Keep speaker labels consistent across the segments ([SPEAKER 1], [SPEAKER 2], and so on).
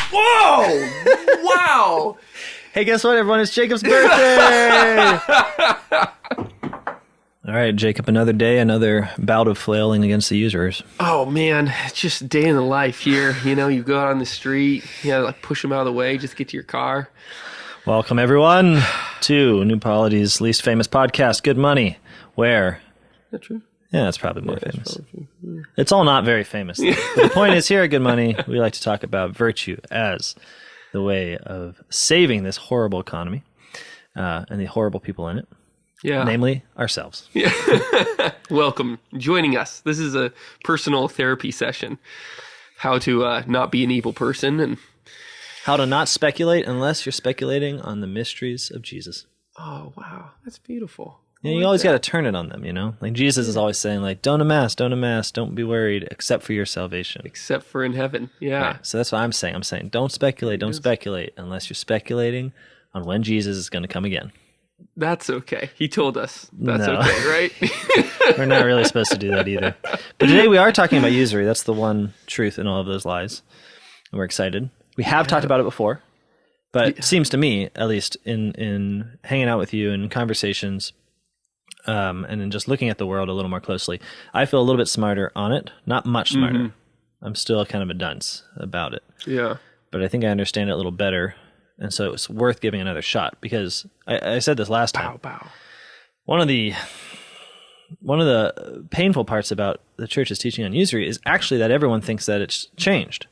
[SPEAKER 1] Whoa! Wow!
[SPEAKER 2] Hey, guess what, everyone? It's Jacob's birthday! All right, Jacob, another day, another bout of flailing against the usurers.
[SPEAKER 1] Oh, man. It's just a day in the life here. You know, you go out on the street, like push them out of the way, just get to your car.
[SPEAKER 2] Welcome, everyone, to New Polity's least famous podcast, Good Money, where...
[SPEAKER 1] Is that true?
[SPEAKER 2] Yeah, that's probably more famous. It's all not very famous. But the point is, here at Good Money, we like to talk about virtue as the way of saving this horrible economy and the horrible people in it.
[SPEAKER 1] Yeah.
[SPEAKER 2] Namely, ourselves.
[SPEAKER 1] Yeah. Welcome. Joining us. This is a personal therapy session. How to not be an evil person and
[SPEAKER 2] how to not speculate unless you're speculating on the mysteries of Jesus.
[SPEAKER 1] Oh, wow. That's beautiful.
[SPEAKER 2] Yeah, you always got to turn it on them, you know? Like Jesus is always saying, like, don't amass, don't be worried, except for your salvation.
[SPEAKER 1] Except for in heaven, yeah.
[SPEAKER 2] Right. So that's what I'm saying. I'm saying, don't speculate unless you're speculating on when Jesus is going to come again.
[SPEAKER 1] That's okay. He told us. That's
[SPEAKER 2] No.
[SPEAKER 1] okay, right?
[SPEAKER 2] We're not really supposed to do that either. But today we are talking about usury. That's the one truth in all of those lies. And we're excited. We have talked about it before, but it seems to me, at least in hanging out with you in conversations, and in just looking at the world a little more closely, I feel a little bit smarter on it. Not much smarter. Mm-hmm. I'm still kind of a dunce about it.
[SPEAKER 1] Yeah.
[SPEAKER 2] But I think I understand it a little better. And so it's worth giving another shot because I said this last time.
[SPEAKER 1] Bow.
[SPEAKER 2] One of the painful parts about the church's teaching on usury is actually that everyone thinks that it's changed.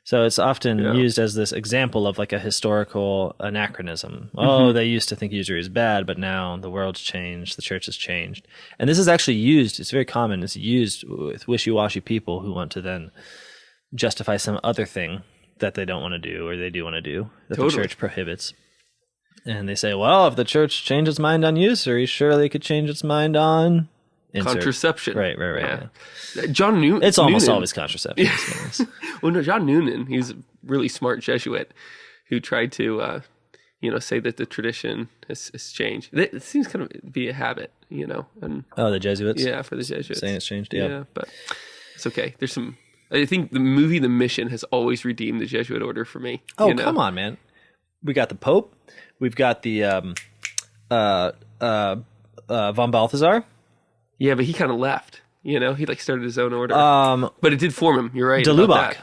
[SPEAKER 2] So it's often used as this example of like a historical anachronism. Oh, they used to think usury is bad, but now the world's changed, the church has changed. And this is actually used, it's very common, it's used with wishy-washy people who want to then justify some other thing that they don't want to do or they do want to do that the church prohibits. And they say, well, if the church changed its mind on usury, surely it could change its mind on...
[SPEAKER 1] Contraception.
[SPEAKER 2] Right. Yeah.
[SPEAKER 1] John Noonan.
[SPEAKER 2] It's almost always contraception.
[SPEAKER 1] Well, no, John Noonan, he's a really smart Jesuit who tried to, say that the tradition has changed. It seems kind of be a habit, And,
[SPEAKER 2] the Jesuits?
[SPEAKER 1] Yeah, for the Jesuits.
[SPEAKER 2] Saying it's changed, yeah.
[SPEAKER 1] But it's okay. There's some... I think the movie The Mission has always redeemed the Jesuit order for me.
[SPEAKER 2] Oh, come on, man. We got the Pope. We've got the von Balthasar.
[SPEAKER 1] Yeah, but he kind of left. He started his own order. But it did form him. You're right.
[SPEAKER 2] De Lubac.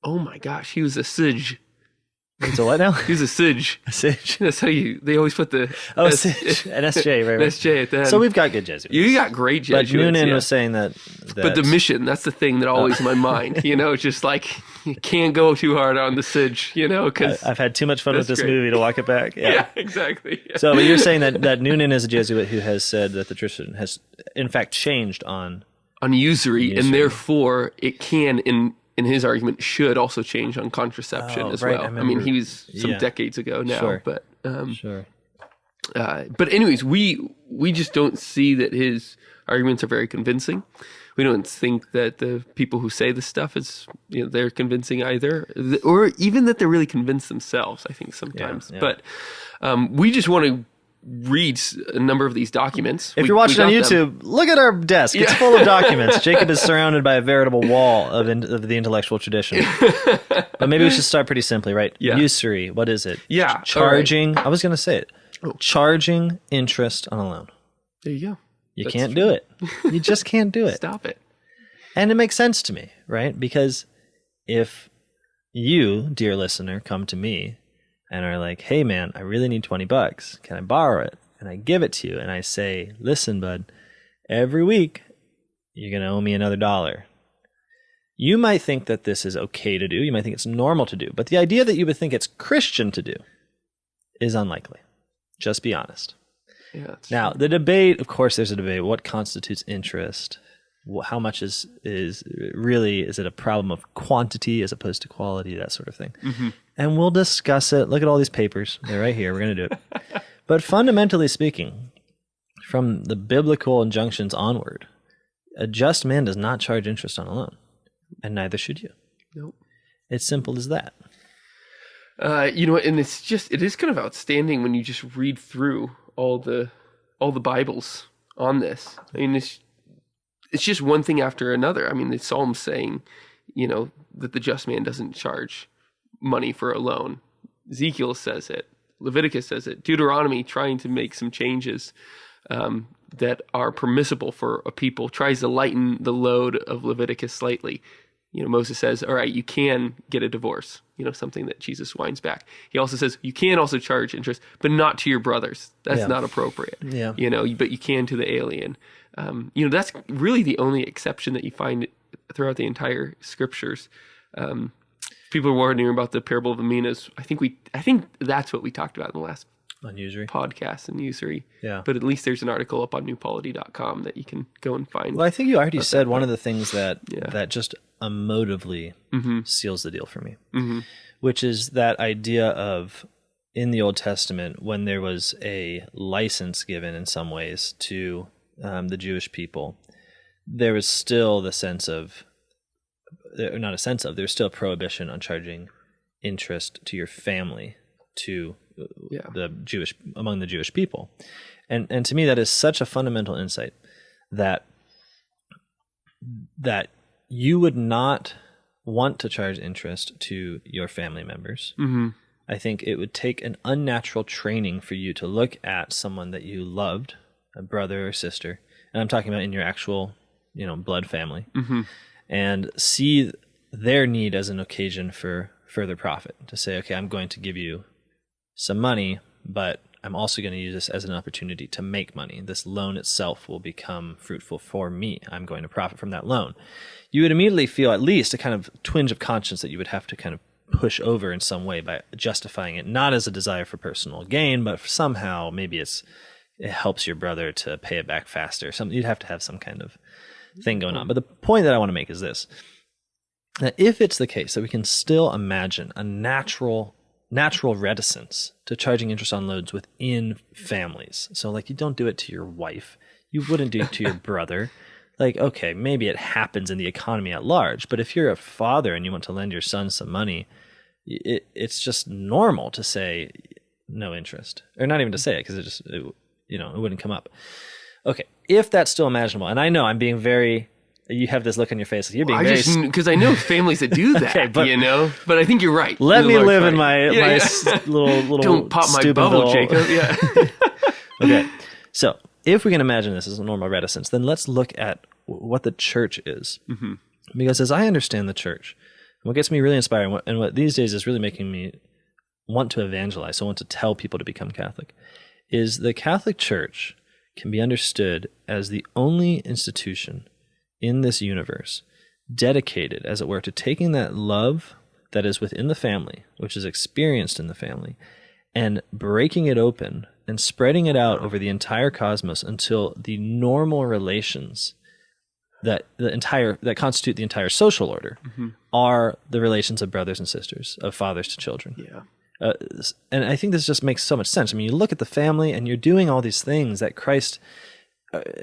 [SPEAKER 1] Oh my gosh, he was a Sige.
[SPEAKER 2] It's a what now?
[SPEAKER 1] He was a Sige.
[SPEAKER 2] A Sige.
[SPEAKER 1] That's how they always put the
[SPEAKER 2] Sige. An SJ, right?
[SPEAKER 1] An SJ at the end.
[SPEAKER 2] So we've got good Jesuits.
[SPEAKER 1] You got great Jesuits.
[SPEAKER 2] But Noonan was saying that.
[SPEAKER 1] But the mission, that's the thing that always in my mind. It's just like you can't go too hard on the Sige. Because
[SPEAKER 2] I've had too much fun with this movie to walk it back.
[SPEAKER 1] Yeah, exactly. Yeah.
[SPEAKER 2] So, but you're saying that Noonan is a Jesuit who has said that the tradition has, in fact, changed on
[SPEAKER 1] usury, and therefore it can, in his argument, should also change on contraception as well. I mean, he was some decades ago now, but but anyways, we just don't see that his arguments are very convincing. We don't think that the people who say this stuff is they're convincing either, or even that they're really convinced themselves. I think sometimes, but we just want to read a number of these documents.
[SPEAKER 2] If you're watching on YouTube, look at our desk. It's full of documents. Jacob is surrounded by a veritable wall of the intellectual tradition. But maybe we should start pretty simply, right?
[SPEAKER 1] Yeah.
[SPEAKER 2] Usury, what is it?
[SPEAKER 1] Yeah.
[SPEAKER 2] Charging, I was going to say it. Charging interest on a loan.
[SPEAKER 1] There you go.
[SPEAKER 2] You can't do it. You just can't do it.
[SPEAKER 1] Stop it.
[SPEAKER 2] And it makes sense to me, right? Because if you, dear listener, come to me and are like, hey man, I really need $20. Can I borrow it? And I give it to you and I say, listen, bud, every week you're going to owe me another $1. You might think that this is okay to do. You might think it's normal to do. But the idea that you would think it's Christian to do is unlikely. Just be honest.
[SPEAKER 1] Yeah,
[SPEAKER 2] now, the debate, of course, there's a debate. What constitutes interest? How much is it a problem of quantity as opposed to quality, that sort of thing. Mm-hmm. And we'll discuss it. Look at all these papers. They're right here. We're going to do it. But fundamentally speaking, from the biblical injunctions onward, a just man does not charge interest on a loan, and neither should you.
[SPEAKER 1] Nope.
[SPEAKER 2] It's simple as that.
[SPEAKER 1] And it is kind of outstanding when you just read through all the Bibles on this. I mean, it's just one thing after another. I mean, the Psalms saying, that the just man doesn't charge money for a loan. Ezekiel says it. Leviticus says it. Deuteronomy, trying to make some changes that are permissible for a people, tries to lighten the load of Leviticus slightly. Moses says, all right, you can get a divorce, something that Jesus winds back. He also says, you can also charge interest, but not to your brothers. That's not appropriate. Yeah. But you can to the alien. That's really the only exception that you find throughout the entire scriptures. People are wondering about the parable of the minas. I think that's what we talked about in the last
[SPEAKER 2] on Usury
[SPEAKER 1] podcast and Usury.
[SPEAKER 2] Yeah.
[SPEAKER 1] But at least there's an article up on newpolity.com that you can go and find.
[SPEAKER 2] Well, I think you already said one of the things that just emotively seals the deal for me, which is that idea of, in the Old Testament, when there was a license given in some ways to the Jewish people, there was still the sense of, not a sense of, there's still a prohibition on charging interest to your family, to among the Jewish people. And to me, that is such a fundamental insight that you would not want to charge interest to your family members. I think it would take an unnatural training for you to look at someone that you loved, a brother or sister, and I'm talking about in your actual, blood family, and see their need as an occasion for further profit. To say, okay, I'm going to give you some money, but I'm also going to use this as an opportunity to make money. This loan itself will become fruitful for me. I'm going to profit from that loan. You would immediately feel at least a kind of twinge of conscience that you would have to kind of push over in some way by justifying it, not as a desire for personal gain, but somehow maybe it helps your brother to pay it back faster. You'd have to have some kind of thing going on. But the point that I want to make is this, that if it's the case that we can still imagine a natural reticence to charging interest on loans within families. So like, you don't do it to your wife. You wouldn't do it to your brother. Like, okay, maybe it happens in the economy at large, but if you're a father and you want to lend your son some money, it's just normal to say no interest, or not even to say it, because it wouldn't come up. Okay, if that's still imaginable, and I know I'm being very, you have this look on your face, like you're being
[SPEAKER 1] because I know families that do that, okay, but I think you're right.
[SPEAKER 2] Let me live in my little
[SPEAKER 1] don't pop my bubble, Jacob. Yeah.
[SPEAKER 2] Okay, so if we can imagine this as a normal reticence, then let's look at what the church is. Because as I understand the church, what gets me really inspired, and what these days is really making me want to evangelize, so I want to tell people to become Catholic, is the Catholic Church can be understood as the only institution in this universe dedicated, as it were, to taking that love that is within the family, which is experienced in the family, and breaking it open and spreading it out over the entire cosmos until the normal relations that constitute the entire social order are the relations of brothers and sisters, of fathers to children.
[SPEAKER 1] Yeah.
[SPEAKER 2] And I think this just makes so much sense. I mean, you look at the family and you're doing all these things that Christ,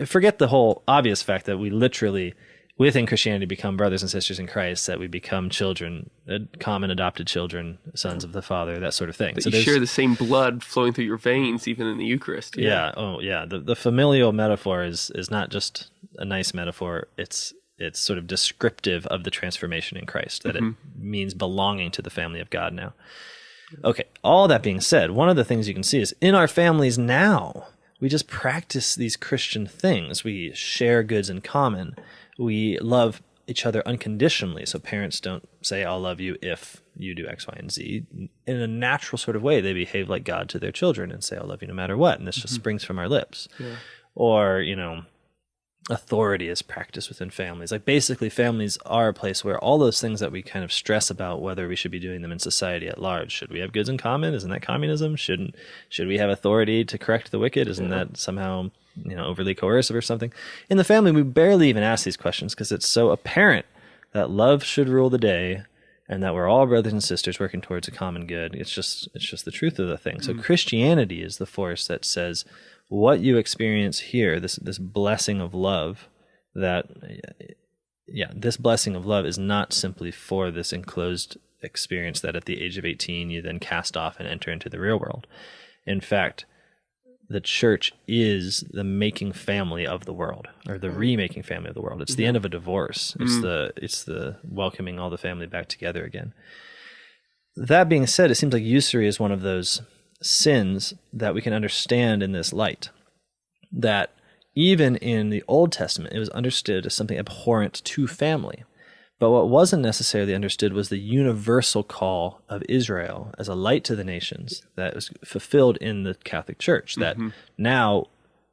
[SPEAKER 2] forget the whole obvious fact that we literally, within Christianity, become brothers and sisters in Christ, that we become children, common adopted children, sons of the Father, that sort of thing.
[SPEAKER 1] That you share the same blood flowing through your veins, even in the Eucharist.
[SPEAKER 2] Yeah. Oh, yeah. The familial metaphor is not just a nice metaphor. It's sort of descriptive of the transformation in Christ, that it means belonging to the family of God now. Okay, all that being said, one of the things you can see is in our families now, we just practice these Christian things. We share goods in common. We love each other unconditionally. So parents don't say, I'll love you if you do X, Y, and Z. In a natural sort of way, they behave like God to their children and say, I'll love you no matter what. And this just springs from our lips. Yeah. Or, authority is practiced within families. Like basically families are a place where all those things that we kind of stress about whether we should be doing them in society at large. Should we have goods in common? Isn't that communism? Should we have authority to correct the wicked? Isn't that somehow, overly coercive or something? In the family, we barely even ask these questions because it's so apparent that love should rule the day and that we're all brothers and sisters working towards a common good. It's just the truth of the thing. So Christianity is the force that says, what you experience here, this blessing of love, this blessing of love is not simply for this enclosed experience that at the age of 18 you then cast off and enter into the real world. In fact, the church is the making family of the world, or the remaking family of the world. It's the end of a divorce. It's the welcoming all the family back together again. that being said, it seems like usury is one of those sins that we can understand in this light. That even in the Old Testament, it was understood as something abhorrent to family. But what wasn't necessarily understood was the universal call of Israel as a light to the nations that was fulfilled in the Catholic Church, that now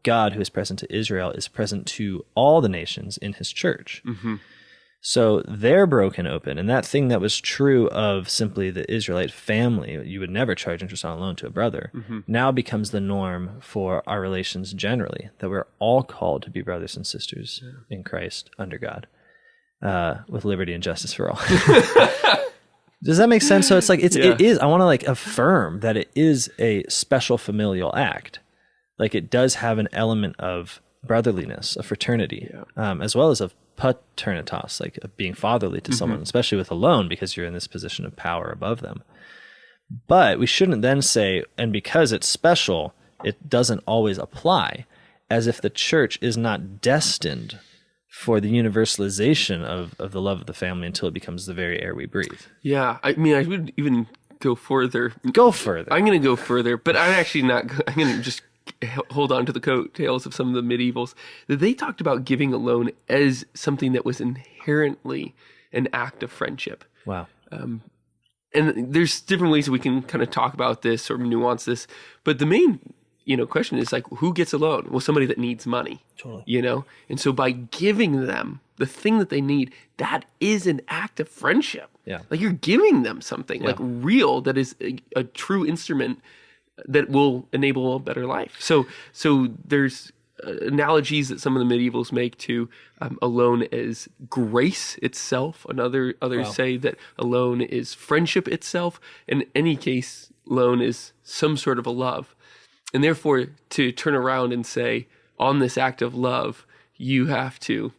[SPEAKER 2] God, who is present to Israel, is present to all the nations in his church. So they're broken open. And that thing that was true of simply the Israelite family, you would never charge interest on a loan to a brother, now becomes the norm for our relations generally, that we're all called to be brothers and sisters in Christ under God. With liberty and justice for all. Does that make sense? So it's like, it is, I want to like affirm that it is a special familial act. Like it does have an element of brotherliness, of fraternity, as well as of paternitas, like of being fatherly to someone, especially with a loan, because you're in this position of power above them. But we shouldn't then say, and because it's special, it doesn't always apply, as if the church is not destined for the universalization of the love of the family until it becomes the very air we breathe. Yeah,
[SPEAKER 1] I mean, I would even go further.
[SPEAKER 2] Go further.
[SPEAKER 1] I'm going to go further, but I'm actually not. I'm going to just hold on to the coattails of some of the medievals. They talked about giving a loan as something that was inherently an act of friendship.
[SPEAKER 2] Wow.
[SPEAKER 1] And there's different ways that we can kind of talk about this or nuance this, but the main question is like, who gets a loan? Well, somebody that needs money.
[SPEAKER 2] Totally.
[SPEAKER 1] And so by giving them the thing that they need, that is an act of friendship.
[SPEAKER 2] Yeah.
[SPEAKER 1] Like you're giving them something like real that is a true instrument that will enable a better life. So there's analogies that some of the medievals make to a loan as grace itself. Others say that a loan is friendship itself. In any case, loan is some sort of a love. And therefore, to turn around and say, on this act of love, you have to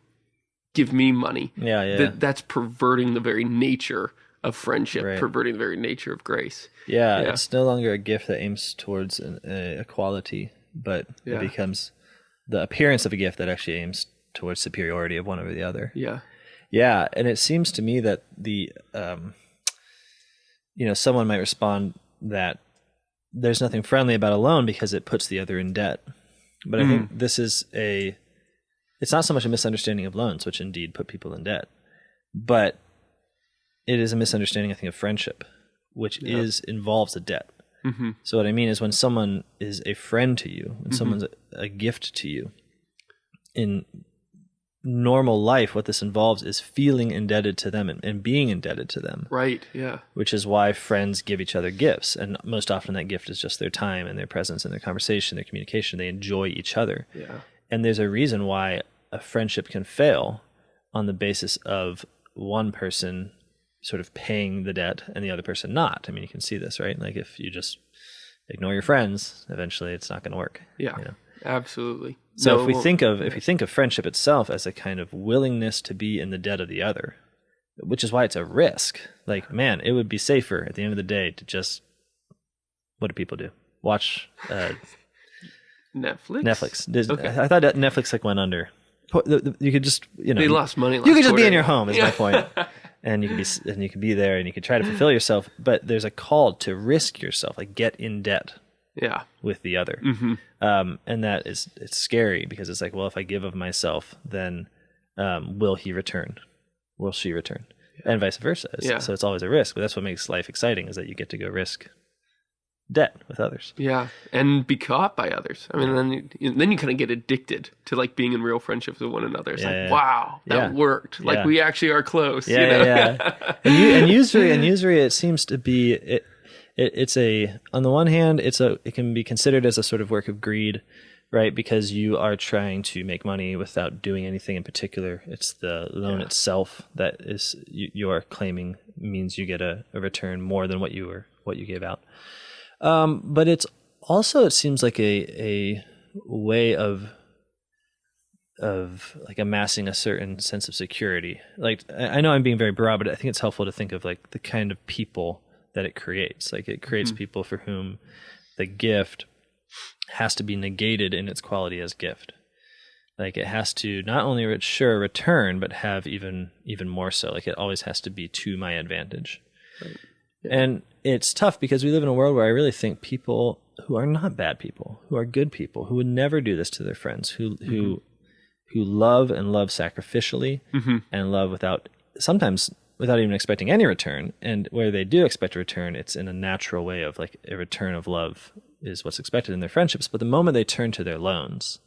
[SPEAKER 1] give me money. That's perverting the very nature of friendship, perverting the very nature of grace.
[SPEAKER 2] It's no longer a gift that aims towards equality, but it becomes the appearance of a gift that actually aims towards superiority of one over the other. Yeah, and it seems to me that the, someone might respond that there's nothing friendly about a loan because it puts the other in debt. But I think this is it's not so much a misunderstanding of loans, which indeed put people in debt, but it is a misunderstanding, I think, of friendship, which involves a debt. So what I mean is when someone is a friend to you, when someone's a gift to you, in normal life, what this involves is feeling indebted to them and being indebted to them.
[SPEAKER 1] Right, yeah.
[SPEAKER 2] Which is why friends give each other gifts. And most often that gift is just their time and their presence and their conversation, their communication. They enjoy each other.
[SPEAKER 1] Yeah.
[SPEAKER 2] And there's a reason why a friendship can fail on the basis of one person sort of paying the debt and the other person not. I mean, you can see this, right? Like if you just ignore your friends, eventually it's not going to work.
[SPEAKER 1] Yeah, absolutely.
[SPEAKER 2] So if we think of friendship itself as a kind of willingness to be in the debt of the other, which is why it's a risk. Like, man, it would be safer at the end of the day to just, what do people do? Watch
[SPEAKER 1] Netflix.
[SPEAKER 2] Okay. I thought that Netflix went under. You could just,
[SPEAKER 1] they lost money.
[SPEAKER 2] You could just be in your home. Is my point. And you could be there, and you could try to fulfill yourself. But there's a call to risk yourself, like get in debt. With the other. And that it's scary because it's like, well, if I give of myself, then will he return? Will she return? And vice versa. So it's always a risk, but that's what makes life exciting, is that you get to go risk debt with others.
[SPEAKER 1] Yeah, and be caught by others. I mean, then you kind of get addicted to like being in real friendships with one another. It's wow, that worked. Like we actually are close.
[SPEAKER 2] And usury, it seems to be it's on the one hand, it can be considered as a sort of work of greed, right? Because you are trying to make money without doing anything in particular. It's the loan itself that is you are claiming means you get a return more than what you gave out. But it's also, it seems like a way of like amassing a certain sense of security. Like, I know I'm being very broad, but I think it's helpful to think of like the kind of people that it creates. Like it creates people for whom the gift has to be negated in its quality as gift. Like it has to not only ensure a return, but have even more so. Like it always has to be to my advantage. Right. Yeah. And it's tough because we live in a world where I really think people who are not bad people, who are good people, who would never do this to their friends, who love and love sacrificially and love sometimes without even expecting any return. And where they do expect a return, it's in a natural way of like a return of love is what's expected in their friendships. But the moment they turn to their loans,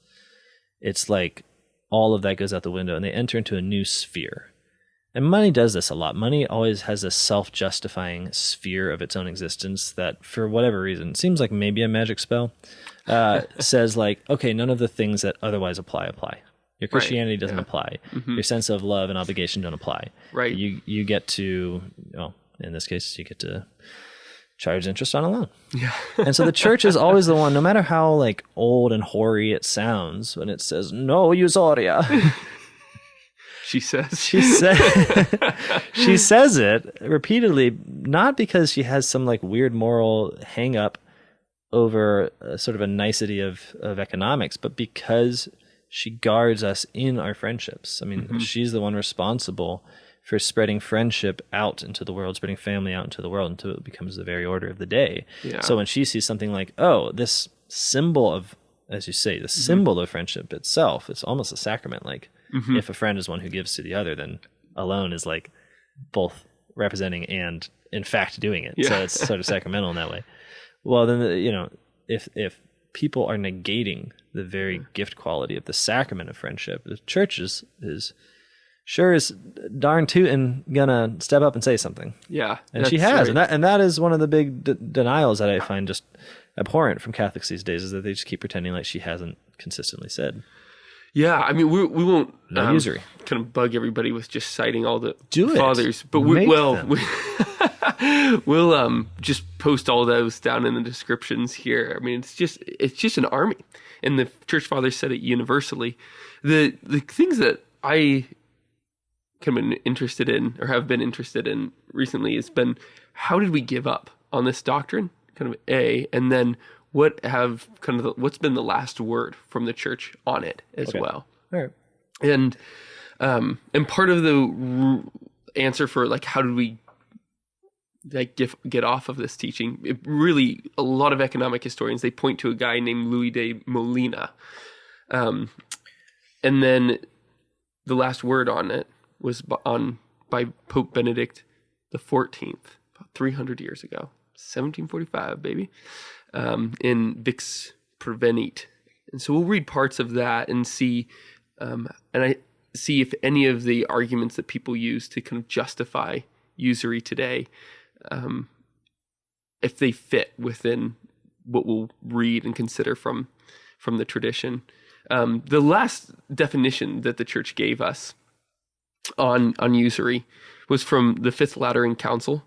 [SPEAKER 2] it's like all of that goes out the window and they enter into a new sphere. And money does this a lot. Money always has a self-justifying sphere of its own existence that, for whatever reason, seems like maybe a magic spell, says like, okay, none of the things that otherwise apply. Your Christianity doesn't apply. Your sense of love and obligation don't apply.
[SPEAKER 1] Right.
[SPEAKER 2] You get to, well, in this case, you get to charge interest on a loan.
[SPEAKER 1] Yeah.
[SPEAKER 2] And so the church is always the one, no matter how like old and hoary it sounds, when it says, no usuria. She says it repeatedly, not because she has some like weird moral hang up over sort of a nicety of economics, but because she guards us in our friendships. I mean, she's the one responsible for spreading friendship out into the world, spreading family out into the world until it becomes the very order of the day. Yeah. So when she sees something like, oh, this symbol of, as you say, the symbol of friendship itself, it's almost a sacrament. Like, if a friend is one who gives to the other, then alone is like both representing and in fact doing it. Yeah. So it's sort of sacramental in that way. Well, then, if people are negating the very gift quality of the sacrament of friendship, the church is darn tootin' gonna step up and say something. Yeah. And she has. Right. And that is one of the big denials that I find just abhorrent from Catholics these days, is that they just keep pretending like she hasn't consistently said.
[SPEAKER 1] Yeah, I mean, we won't
[SPEAKER 2] usury.
[SPEAKER 1] Kind of bug everybody with just citing all the
[SPEAKER 2] Do
[SPEAKER 1] fathers, but we'll just post all those down in the descriptions here. I mean, it's just an army, and the church fathers said it universally. The things that I kind of been interested in, or have been interested in recently, has been how did we give up on this doctrine? Kind of and then what's been the last word from the church on it as well. All right. And part of the answer for like how did we like get off of this teaching, a lot of economic historians, they point to a guy named Louis de Molina, and then the last word on it was by Pope Benedict XIV about 300 years ago, 1745, baby. In Vix Pervenit. And so we'll read parts of that and see if any of the arguments that people use to kind of justify usury today, if they fit within what we'll read and consider from the tradition. The last definition that the church gave us on usury was from the Fifth Lateran Council.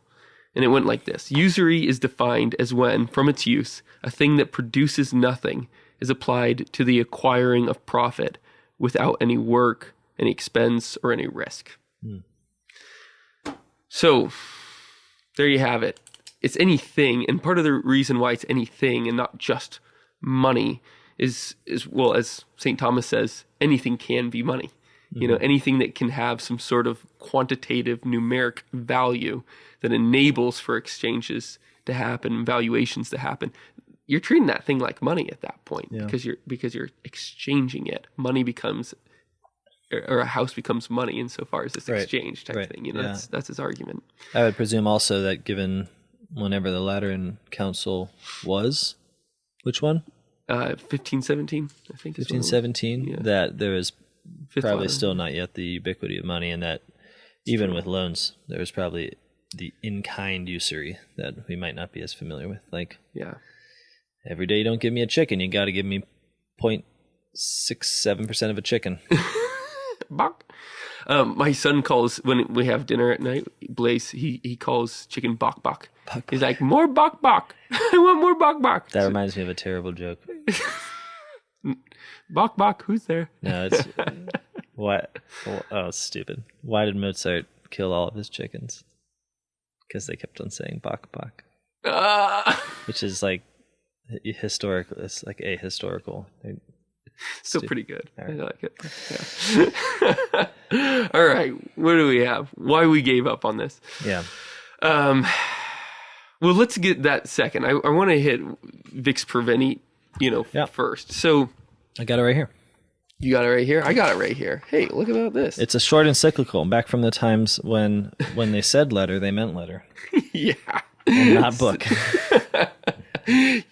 [SPEAKER 1] And it went like this. Usury is defined as when, from its use, a thing that produces nothing is applied to the acquiring of profit without any work, any expense, or any risk. So, there you have it. It's anything, and part of the reason why it's anything and not just money is well, as St. Thomas says, anything can be money. Anything that can have some sort of quantitative numeric value that enables for exchanges to happen, valuations to happen. You're treating that thing like money at that point because you're exchanging it. Money becomes, or a house becomes money insofar as this exchange type thing. That's his argument.
[SPEAKER 2] I would presume also that given whenever the Lateran Council was, which one?
[SPEAKER 1] 1517, I think.
[SPEAKER 2] 1517. That there was probably still not yet the ubiquity of money, and that even with loans, there was probably the in-kind usury that we might not be as familiar with. Like, every day you don't give me a chicken, you got to give me 0.67% of a chicken.
[SPEAKER 1] Bok. My son calls, when we have dinner at night, Blaze, he calls chicken bok bok. He's like, more bok bok. I want more bok bok.
[SPEAKER 2] That reminds me of a terrible joke.
[SPEAKER 1] Bok bok, who's there?
[SPEAKER 2] No, it's what? Oh, it's stupid. Why did Mozart kill all of his chickens? Because they kept on saying bok bok, which is like historical. It's like ahistorical.
[SPEAKER 1] Still pretty good. Right. I like it. Yeah. All right. What do we have? Why we gave up on this?
[SPEAKER 2] Yeah.
[SPEAKER 1] Well, let's get that second. I want to hit Vix Pervenit, first. So
[SPEAKER 2] I got it right here.
[SPEAKER 1] you got it right here. I got it right here. Hey, look about this.
[SPEAKER 2] It's a short encyclical, back from the times when they said letter, they meant letter.
[SPEAKER 1] Yeah.
[SPEAKER 2] And not book.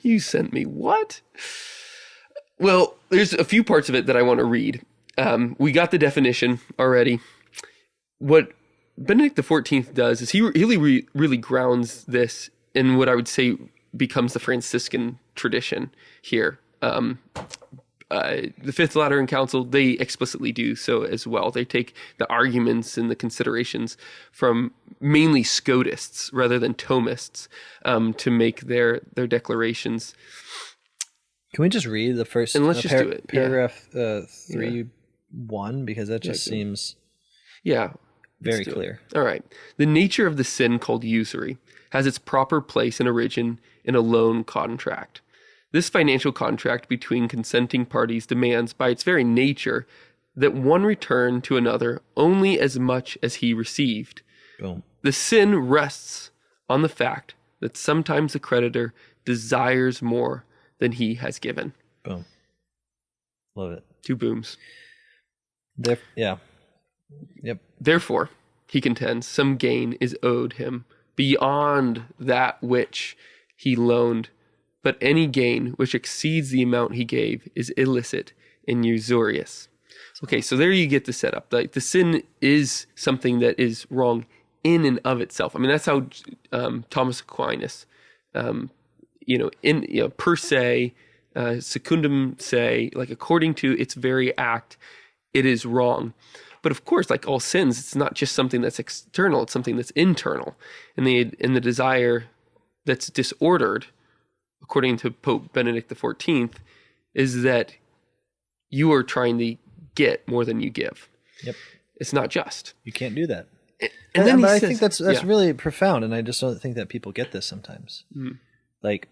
[SPEAKER 1] You sent me what? Well, there's a few parts of it that I want to read. We got the definition already. What Benedict XIV does is he really grounds this in what I would say becomes the Franciscan tradition here. The Fifth Lateran Council, they explicitly do so as well. They take the arguments and the considerations from mainly Scotists rather than Thomists to make their declarations.
[SPEAKER 2] Can we just read the first
[SPEAKER 1] and let's just do it.
[SPEAKER 2] Paragraph 3.1, because that just seems very clear.
[SPEAKER 1] All right. The nature of the sin called usury has its proper place and origin in a loan contract. This financial contract between consenting parties demands by its very nature that one return to another only as much as he received.
[SPEAKER 2] Boom.
[SPEAKER 1] The sin rests on the fact that sometimes the creditor desires more than he has given.
[SPEAKER 2] Boom. Love it.
[SPEAKER 1] 2 booms.
[SPEAKER 2] Yeah. Yep.
[SPEAKER 1] Therefore, he contends, some gain is owed him beyond that which he loaned, but any gain which exceeds the amount he gave is illicit and usurious. Okay, so there you get the setup. Like the sin is something that is wrong in and of itself. I mean, that's how Thomas Aquinas, per se, secundum se, like according to its very act, it is wrong. But of course, like all sins, it's not just something that's external; it's something that's internal. And the desire that's disordered, according to Pope Benedict XIV, is that you are trying to get more than you give.
[SPEAKER 2] Yep.
[SPEAKER 1] It's not just.
[SPEAKER 2] You can't do that.
[SPEAKER 1] And then
[SPEAKER 2] I think that's really profound, and I just don't think that people get this sometimes.
[SPEAKER 1] Mm.
[SPEAKER 2] Like,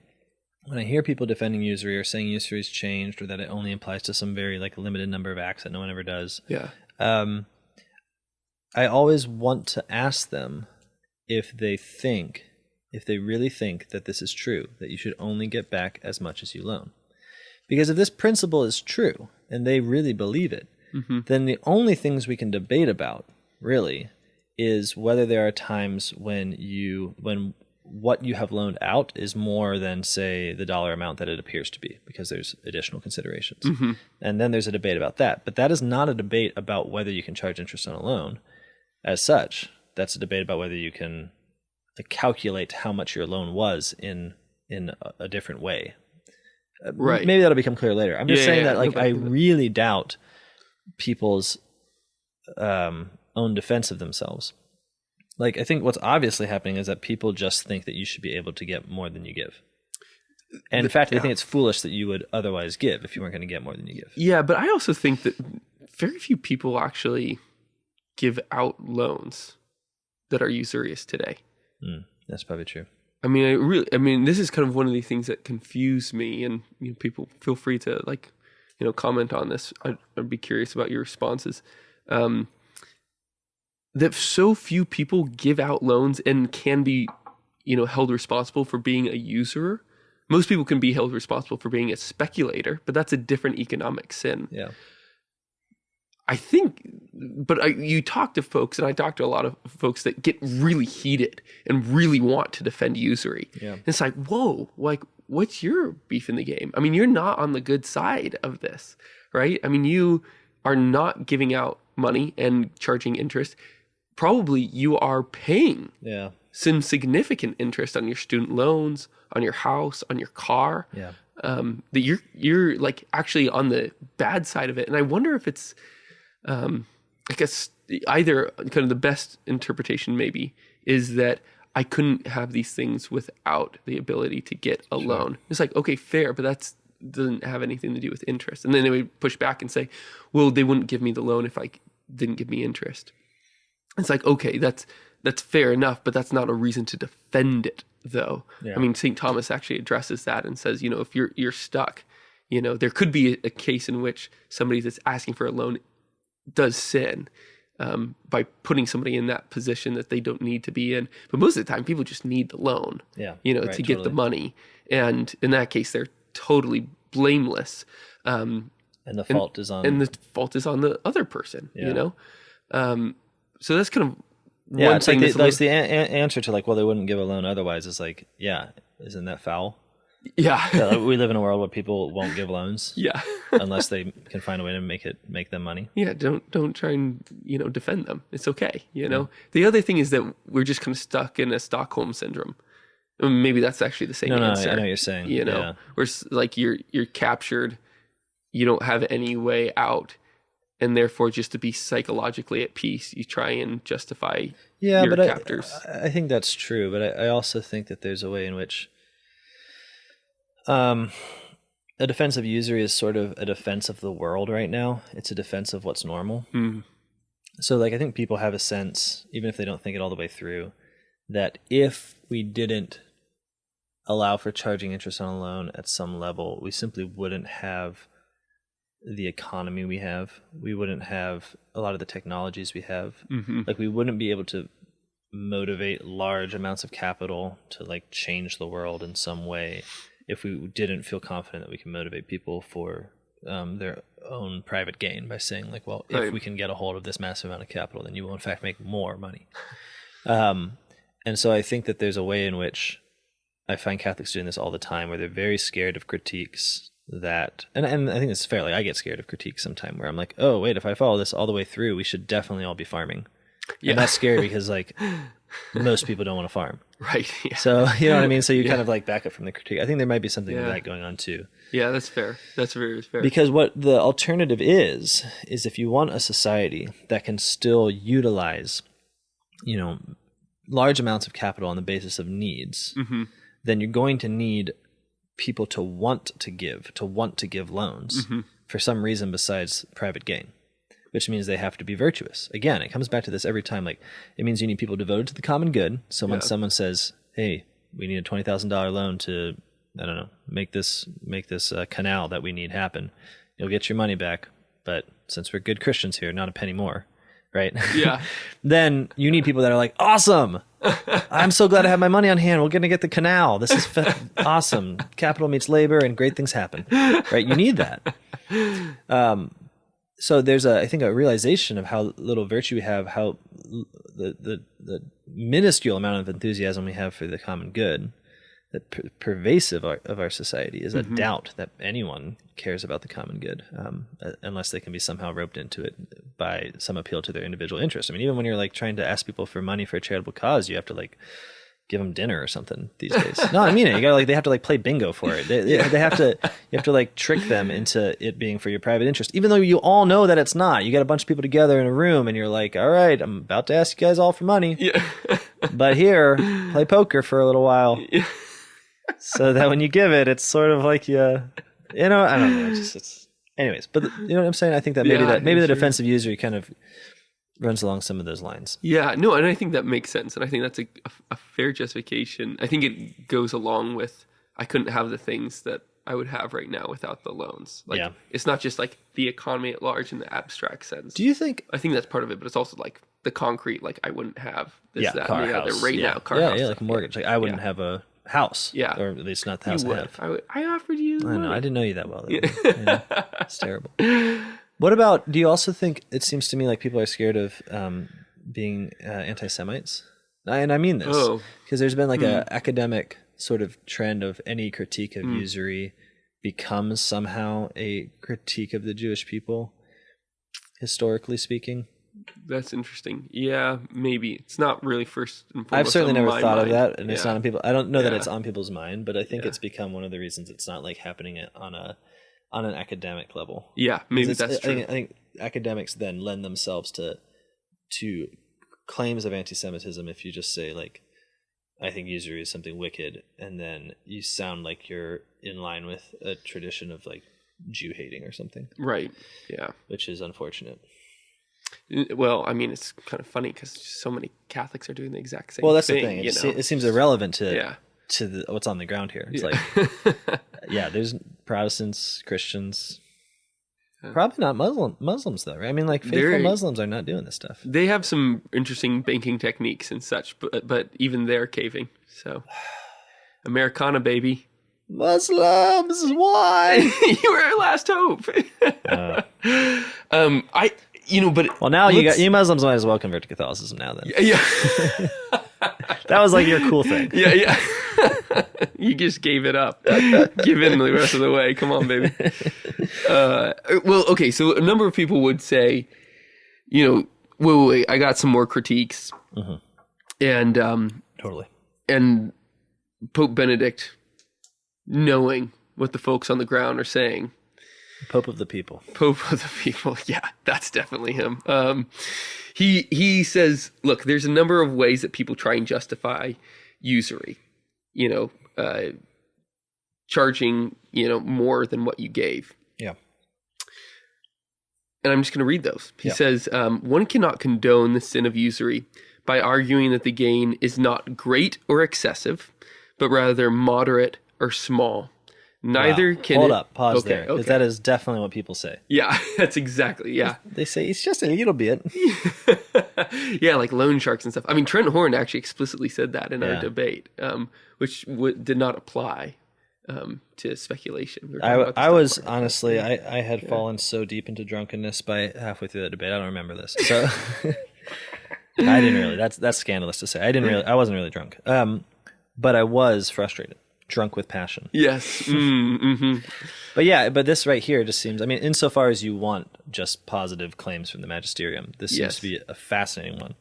[SPEAKER 2] when I hear people defending usury or saying usury's changed or that it only applies to some very limited number of acts that no one ever does, I always want to ask them if they really think that this is true, that you should only get back as much as you loan. Because if this principle is true and they really believe it, then the only things we can debate about, really, is whether there are times when what you have loaned out is more than, say, the dollar amount that it appears to be, because there's additional considerations. And then there's a debate about that. But that is not a debate about whether you can charge interest on a loan as such. That's a debate about whether you can calculate how much your loan was in a different way.
[SPEAKER 1] Right.
[SPEAKER 2] Maybe that'll become clear later. I'm just saying that I really doubt people's own defense of themselves. I think what's obviously happening is that people just think that you should be able to get more than you give. And in fact, they think it's foolish that you would otherwise give if you weren't going to get more than you give.
[SPEAKER 1] Yeah, but I also think that very few people actually give out loans that are usurious today.
[SPEAKER 2] That's probably true.
[SPEAKER 1] I mean, this is kind of one of the things that confuse me, and people feel free to comment on this. I'd be curious about your responses. That so few people give out loans and can be, held responsible for being a usurer. Most people can be held responsible for being a speculator, but that's a different economic sin.
[SPEAKER 2] Yeah.
[SPEAKER 1] I think, but you talk to folks, and I talk to a lot of folks that get really heated and really want to defend usury.
[SPEAKER 2] Yeah.
[SPEAKER 1] And it's like, whoa, what's your beef in the game? I mean, you're not on the good side of this, right? I mean, you are not giving out money and charging interest. Probably you are paying some significant interest on your student loans, on your house, on your car.
[SPEAKER 2] Yeah.
[SPEAKER 1] That you're actually on the bad side of it. And I wonder if it's, I guess either kind of the best interpretation maybe is that I couldn't have these things without the ability to get a loan. It's like, okay, fair, but that's doesn't have anything to do with interest. And then they would push back and say, well, they wouldn't give me the loan if I didn't give me interest. It's like, okay, that's fair enough, but that's not a reason to defend it, though. Yeah. I mean, St. Thomas actually addresses that and says, if you're stuck, there could be a case in which somebody that's asking for a loan does sin. by putting somebody in that position that they don't need to be in. But most of the time, people just need the loan, to get the money. And in that case, they're totally blameless.
[SPEAKER 2] And the fault is on...
[SPEAKER 1] And the fault is on the other person, So that's kind of
[SPEAKER 2] one
[SPEAKER 1] it's
[SPEAKER 2] thing.
[SPEAKER 1] Like
[SPEAKER 2] the answer to like, well, they wouldn't give a loan otherwise is like, isn't that foul?
[SPEAKER 1] Yeah.
[SPEAKER 2] We live in a world where people won't give loans.
[SPEAKER 1] Yeah.
[SPEAKER 2] Unless they can find a way to make them money.
[SPEAKER 1] Yeah, don't try and, defend them. It's okay, The other thing is that we're just kind of stuck in a Stockholm syndrome. Maybe that's actually the same answer.
[SPEAKER 2] No, I know what you're saying.
[SPEAKER 1] Where like you're captured, you don't have any way out, and therefore just to be psychologically at peace, you try and justify your captors.
[SPEAKER 2] I think that's true, but I also think that there's a way in which a defense of usury is sort of a defense of the world right now. It's a defense of what's normal.
[SPEAKER 1] Mm.
[SPEAKER 2] So like I think people have a sense, even if they don't think it all the way through, that if we didn't allow for charging interest on a loan at some level, we simply wouldn't have the economy we have. We wouldn't have a lot of the technologies we have.
[SPEAKER 1] Mm-hmm.
[SPEAKER 2] Like we wouldn't be able to motivate large amounts of capital to like change the world in some way if we didn't feel confident that we can motivate people for their own private gain by saying like, well, if we can get a hold of this massive amount of capital, then you will in fact make more money. And so I think that there's a way in which I find Catholics doing this all the time where they're very scared of critiques that, and I think it's fair, like I get scared of critiques sometime where I'm like, oh, wait, if I follow this all the way through, we should definitely all be farming. Yeah. And that's scary because like most people don't want to farm.
[SPEAKER 1] Right. Yeah.
[SPEAKER 2] So, you know what I mean? So you kind of like back up from the critique. I think there might be something like that going on too.
[SPEAKER 1] Yeah, that's fair. That's very fair.
[SPEAKER 2] Because what the alternative is if you want a society that can still utilize, large amounts of capital on the basis of needs,
[SPEAKER 1] mm-hmm.
[SPEAKER 2] then you're going to need people to want to give loans
[SPEAKER 1] mm-hmm.
[SPEAKER 2] for some reason besides private gain, which means they have to be virtuous. Again, it comes back to this every time. Like it means you need people devoted to the common good. So when someone says, hey, we need a $20,000 loan to, I don't know, make this canal that we need happen, you'll get your money back. But since we're good Christians here, not a penny more. Right?
[SPEAKER 1] Yeah.
[SPEAKER 2] Then you need people that are like, awesome. I'm so glad I have my money on hand. We're going to get the canal. This is awesome. Capital meets labor and great things happen. Right? You need that. So there's I think a realization of how little virtue we have, how the minuscule amount of enthusiasm we have for the common good, that pervasive of our society is
[SPEAKER 1] mm-hmm.
[SPEAKER 2] a doubt that anyone cares about the common good, unless they can be somehow roped into it by some appeal to their individual interest. I mean, even when you're like trying to ask people for money for a charitable cause, you have to like give them dinner or something these days. No, I mean it. You gotta they have to like play bingo for it. They have to. You have to like trick them into it being for your private interest, even though you all know that it's not. You got a bunch of people together in a room, and you're like, all right, I'm about to ask you guys all for money.
[SPEAKER 1] Yeah.
[SPEAKER 2] But here, play poker for a little while.
[SPEAKER 1] Yeah.
[SPEAKER 2] So that when you give it, it's sort of like I don't know. It's anyways, but you know what I'm saying? I think that maybe the defensive usury kind of runs along some of those lines.
[SPEAKER 1] Yeah, no, and I think that makes sense, and I think that's a fair justification. I think it goes along with I couldn't have the things that I would have right now without the loans. Like it's not just like the economy at large in the abstract sense.
[SPEAKER 2] Do you think?
[SPEAKER 1] I think that's part of it, but it's also like the concrete. Like I wouldn't have this, that,
[SPEAKER 2] car,
[SPEAKER 1] and the
[SPEAKER 2] house.
[SPEAKER 1] other right now.
[SPEAKER 2] Car, house, like a mortgage. Like I wouldn't have a house.
[SPEAKER 1] Yeah,
[SPEAKER 2] or at least not the house
[SPEAKER 1] you
[SPEAKER 2] I
[SPEAKER 1] would.
[SPEAKER 2] have.
[SPEAKER 1] I offered you.
[SPEAKER 2] I know. I didn't know you that well. It's terrible. What about? Do you also think it seems to me like people are scared of being anti-Semites? And I mean this because there's been like a academic sort of trend of any critique of usury becomes somehow a critique of the Jewish people, historically speaking.
[SPEAKER 1] That's interesting. Yeah, maybe. It's not really first and foremost.
[SPEAKER 2] I've certainly never thought
[SPEAKER 1] mind.
[SPEAKER 2] of that, and it's not on people. I don't know that it's on people's mind, but I think it's become one of the reasons it's not like happening on an academic level.
[SPEAKER 1] Yeah, maybe that's true.
[SPEAKER 2] I think academics then lend themselves to claims of anti-Semitism if you just say like, I think usury is something wicked, and then you sound like you're in line with a tradition of like Jew hating or something. Right. Yeah. Which is unfortunate.
[SPEAKER 1] Well, I mean, it's kind of funny because so many Catholics are doing the exact same thing.
[SPEAKER 2] Well, that's the thing. It seems irrelevant to what's on the ground here. It's like, there's Protestants, Christians. Probably not Muslims though, right? I mean, like faithful Muslims are not doing this stuff.
[SPEAKER 1] They have some interesting banking techniques and such, but even they're caving. So, Americana, baby.
[SPEAKER 2] Muslims, why?
[SPEAKER 1] You were our last hope. But
[SPEAKER 2] now you Muslims might as well convert to Catholicism now. Then,
[SPEAKER 1] yeah.
[SPEAKER 2] That was like your cool thing.
[SPEAKER 1] Yeah. You just gave it up. Give in the rest of the way. Come on, baby. Okay. So a number of people would say, wait, I got some more critiques, and
[SPEAKER 2] totally,
[SPEAKER 1] and Pope Benedict, knowing what the folks on the ground are saying.
[SPEAKER 2] Pope of the people.
[SPEAKER 1] Pope of the people. Yeah, that's definitely him. He says, look, there's a number of ways that people try and justify usury. Charging, more than what you gave.
[SPEAKER 2] Yeah.
[SPEAKER 1] And I'm just going to read those. He says, one cannot condone the sin of usury by arguing that the gain is not great or excessive, but rather moderate or small. Neither can
[SPEAKER 2] Hold up, pause there. Because that is definitely what people say.
[SPEAKER 1] Yeah, that's exactly, yeah.
[SPEAKER 2] They say it's just a little bit.
[SPEAKER 1] Yeah, like loan sharks and stuff. I mean, Trent Horn actually explicitly said that in our debate, which did not apply to speculation.
[SPEAKER 2] I was honestly, I had fallen so deep into drunkenness by halfway through the debate. I don't remember this. So I didn't really, that's scandalous to say. I wasn't really drunk. But I was frustrated. Drunk with passion.
[SPEAKER 1] Yes.
[SPEAKER 2] But this right here just seems, I mean, insofar as you want just positive claims from the magisterium, this seems to be a fascinating one.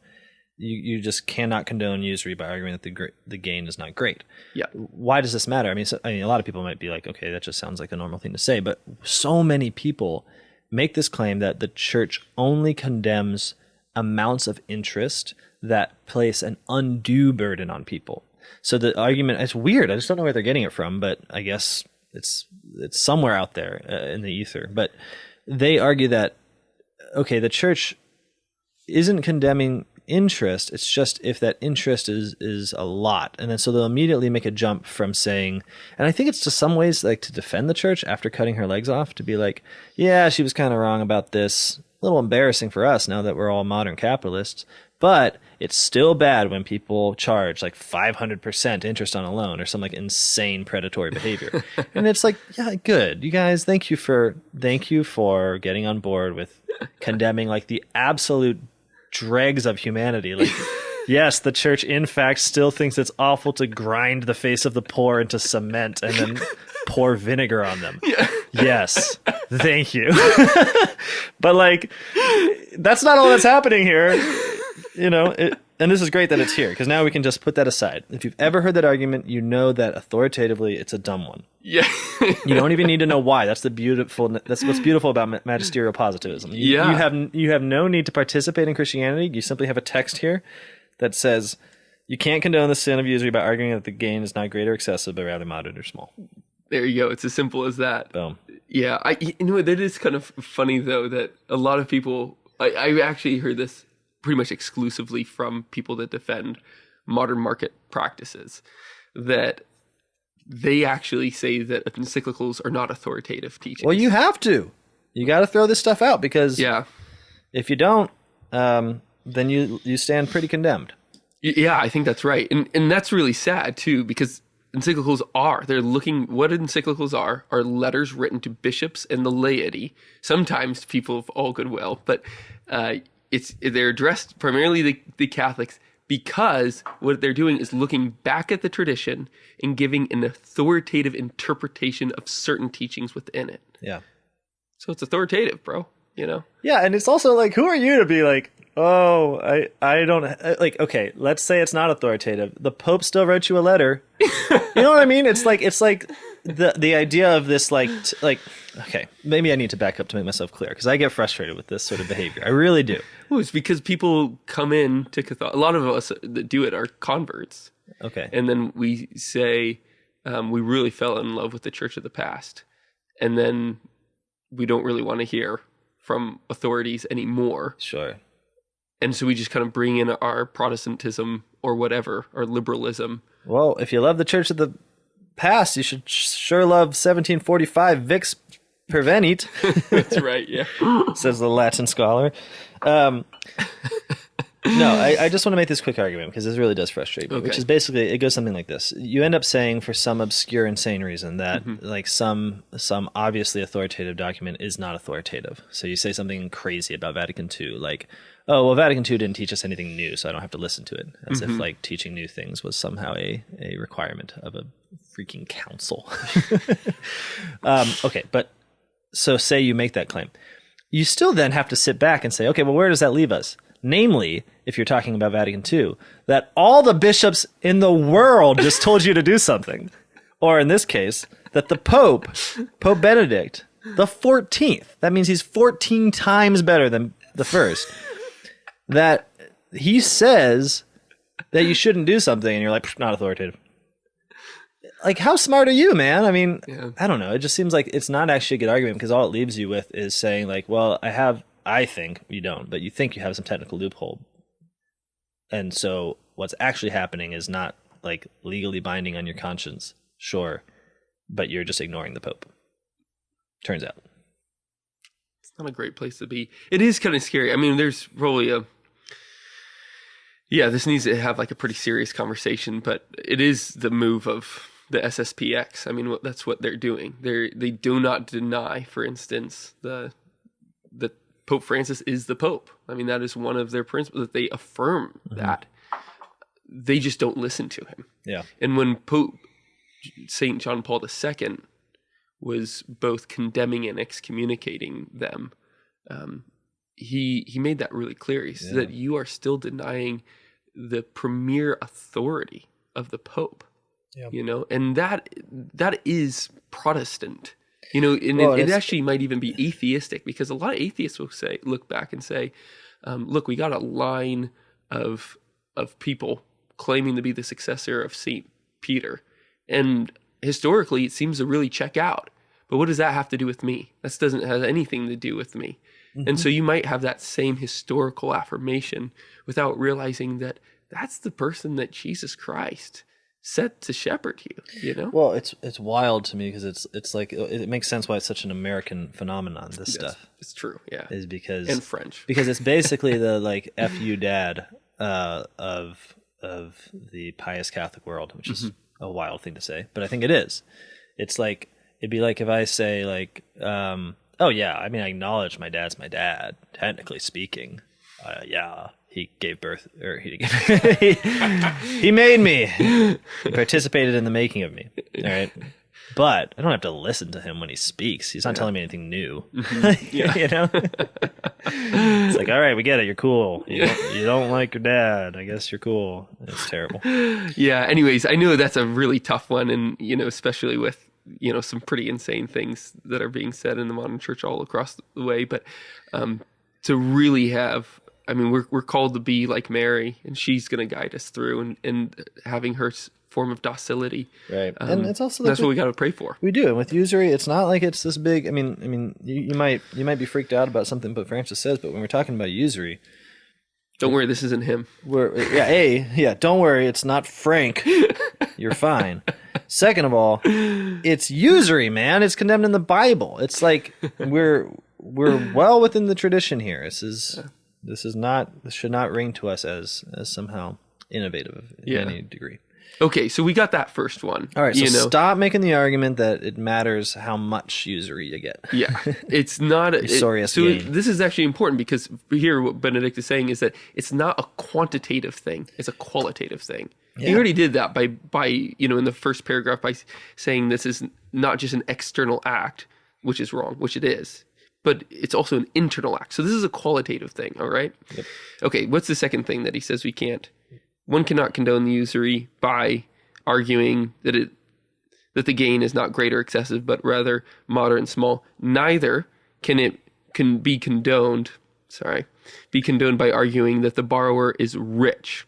[SPEAKER 2] You just cannot condone usury by arguing that the gain is not great.
[SPEAKER 1] Yeah.
[SPEAKER 2] Why does this matter? I mean, a lot of people might be like, okay, that just sounds like a normal thing to say, but so many people make this claim that the church only condemns amounts of interest that place an undue burden on people. So the argument, it's weird. I just don't know where they're getting it from, but I guess it's somewhere out there in the ether. But they argue that, okay, the church isn't condemning interest. It's just if that interest is a lot. And then so they'll immediately make a jump from saying, and I think it's to some ways like to defend the church after cutting her legs off, to be like, yeah, she was kind of wrong about this. A little embarrassing for us now that we're all modern capitalists. But it's still bad when people charge like 500% interest on a loan or some like insane predatory behavior. And it's like, yeah, good. You guys, thank you for getting on board with condemning like the absolute dregs of humanity. Like, yes, the church in fact still thinks it's awful to grind the face of the poor into cement and then pour vinegar on them. Yeah. Yes. Thank you. But like, that's not all that's happening here. And this is great that it's here, because now we can just put that aside. If you've ever heard that argument, you know that authoritatively it's a dumb one.
[SPEAKER 1] Yeah.
[SPEAKER 2] You don't even need to know why. That's what's beautiful about magisterial positivism. You have no need to participate in Christianity. You simply have a text here that says you can't condone the sin of usury by arguing that the gain is not great or excessive, but rather moderate or small.
[SPEAKER 1] There you go. It's as simple as that.
[SPEAKER 2] Boom.
[SPEAKER 1] Yeah. That is kind of funny though, that a lot of people, I actually heard this pretty much exclusively from people that defend modern market practices, that they actually say that encyclicals are not authoritative teachings.
[SPEAKER 2] Well, you have to. You got to throw this stuff out, because if you don't, then you stand pretty condemned.
[SPEAKER 1] Yeah, I think that's right. And that's really sad too, because encyclicals what encyclicals are letters written to bishops and the laity, sometimes people of all goodwill, but they're addressed primarily the Catholics, because what they're doing is looking back at the tradition and giving an authoritative interpretation of certain teachings within it.
[SPEAKER 2] Yeah.
[SPEAKER 1] So it's authoritative, bro.
[SPEAKER 2] Yeah, and it's also like, who are you to be like, oh, I don't like. Okay, let's say it's not authoritative. The Pope still wrote you a letter. You know what I mean? It's like the idea of this like. Okay, maybe I need to back up to make myself clear, because I get frustrated with this sort of behavior. I really do.
[SPEAKER 1] Well, it's because people come in to Catholic. A lot of us that do it are converts.
[SPEAKER 2] Okay.
[SPEAKER 1] And then we say we really fell in love with the church of the past, and then we don't really want to hear from authorities anymore.
[SPEAKER 2] Sure.
[SPEAKER 1] And so we just kind of bring in our Protestantism or whatever, our liberalism.
[SPEAKER 2] Well, if you love the church of the past, you should sure love 1745 Vix Pervenit,
[SPEAKER 1] That's right, yeah.
[SPEAKER 2] says the Latin scholar. No, I just want to make this quick argument because this really does frustrate me,
[SPEAKER 1] Okay.
[SPEAKER 2] which is basically, it goes something like this. You end up saying for some obscure, insane reason that like some obviously authoritative document is not authoritative. So you say something crazy about Vatican II, like, oh, well, Vatican II didn't teach us anything new, so I don't have to listen to it. As if like teaching new things was somehow a requirement of a freaking council. Okay, but so say you make that claim. You still then have to sit back and say, okay, well, where does that leave us? Namely, if you're talking about Vatican II, that all the bishops in the world just told you to do something. Or in this case, that the Pope Benedict the 14th, that means he's 14 times better than the first, that he says that you shouldn't do something, and you're like, not authoritative. Like, how smart are you, man? I mean, I don't know. It just seems like it's not actually a good argument because all it leaves you with is saying, like, well, I think you don't, but you think you have some technical loophole. And so what's actually happening is not like legally binding on your conscience, sure, but you're just ignoring the Pope. Turns out.
[SPEAKER 1] It's not a great place to be. It is kind of scary. I mean, there's probably this needs to have like a pretty serious conversation, but it is the move of the SSPX. I mean, that's what they're doing. They do not deny, for instance, that Pope Francis is the Pope. I mean, that is one of their principles, that they affirm that. They just don't listen to him. Yeah. And when Pope St. John Paul II was both condemning and excommunicating them, he made that really clear. He said that you are still denying the premier authority of the Pope. Yep. You know, and that is Protestant. You know, and it actually might even be atheistic, because a lot of atheists will look back and say, look, we got a line of people claiming to be the successor of St. Peter. And historically, it seems to really check out. But what does that have to do with me? That doesn't have anything to do with me. Mm-hmm. And so you might have that same historical affirmation without realizing that that's the person that Jesus Christ set to shepherd you, you know?
[SPEAKER 2] Well, it's wild to me because it's like, it makes sense why it's such an American phenomenon, this stuff.
[SPEAKER 1] It's true, yeah.
[SPEAKER 2] Is because...
[SPEAKER 1] And French.
[SPEAKER 2] Because it's basically the, like, F you dad of the pious Catholic world, which is a wild thing to say, but I think it is. It's like, it'd be like if I say, like, oh yeah, I mean, I acknowledge my dad's my dad, technically speaking. Yeah, he gave birth, or he made me. He participated in the making of me. All right. But I don't have to listen to him when he speaks. He's not telling me anything new. You know? It's like, all right, we get it. You're cool. You don't like your dad. I guess you're cool. It's terrible.
[SPEAKER 1] Yeah. Anyways, I know that's a really tough one. And, you know, especially with, you know, some pretty insane things that are being said in the modern church all across the way. But to really have, I mean, we're called to be like Mary, and she's going to guide us through, and having her form of docility. Right. And it's also that's what we got to pray for.
[SPEAKER 2] We do. And with Usury, it's not like it's this big, I mean, you might be freaked out about something Pope Francis says, but when we're talking about Usury,
[SPEAKER 1] don't worry, this isn't him.
[SPEAKER 2] Don't worry, it's not Frank. You're fine. Second of all, it's Usury, man. It's condemned in the Bible. It's like we're well within the tradition here. This should not ring to us as somehow innovative in any degree.
[SPEAKER 1] Okay, so we got that first one.
[SPEAKER 2] All right, so stop making the argument that it matters how much usury you get.
[SPEAKER 1] Yeah, it's not... this is actually important, because here what Benedict is saying is that it's not a quantitative thing, it's a qualitative thing. Yeah. He already did that by in the first paragraph by saying this is not just an external act, which is wrong, which it is, but it's also an internal act. So this is a qualitative thing, all right? Yep. Okay, what's the second thing that he says we can't? One cannot condone the usury by arguing that the gain is not great or excessive, but rather moderate and small. Neither can it be condoned by arguing that the borrower is rich.